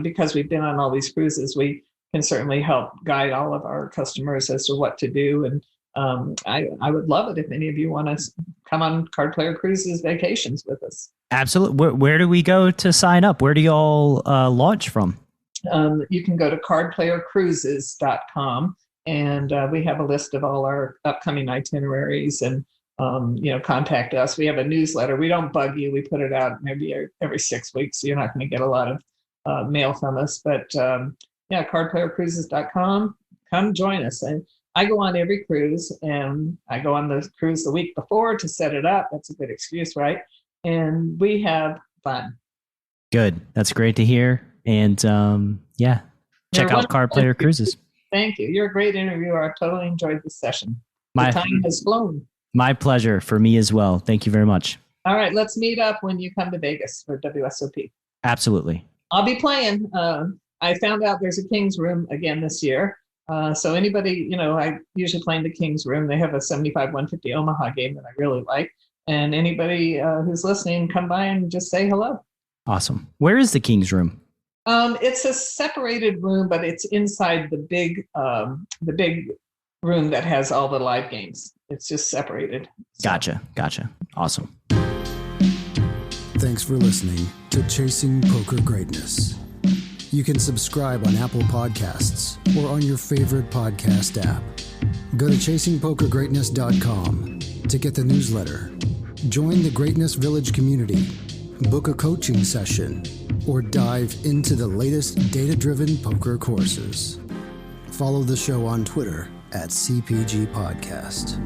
because we've been on all these cruises, we can certainly help guide all of our customers as to what to do. And I would love it if any of you want to come on Card Player Cruises vacations with us. Absolutely. Where do we go to sign up? Where do y'all launch from? You can go to cardplayercruises.com, and we have a list of all our upcoming itineraries, and contact us. We have a newsletter. We don't bug you. We put it out maybe every 6 weeks, so you're not going to get a lot of mail from us. But cardplayercruises.com. Come join us. And I go on every cruise, and I go on the cruise the week before to set it up. That's a good excuse, right? And we have fun. Good. That's great to hear. And check out Card Player Cruises. Thank you. You're a great interviewer. I've totally enjoyed this session. The time has flown. My pleasure. For me as well. Thank you very much. All right. Let's meet up when you come to Vegas for WSOP. Absolutely. I'll be playing. I found out there's a King's Room again this year. So anybody, I usually play in the King's Room. They have a 75-150 Omaha game that I really like. And anybody who's listening, come by and just say hello. Awesome. Where is the King's Room? It's a separated room, but it's inside the big room that has all the live games. It's just separated. So. Gotcha. Awesome. Thanks for listening to Chasing Poker Greatness. You can subscribe on Apple Podcasts or on your favorite podcast app. Go to chasingpokergreatness.com to get the newsletter. Join the Greatness Village community, book a coaching session, or dive into the latest data-driven poker courses. Follow the show on Twitter @CPG Podcast.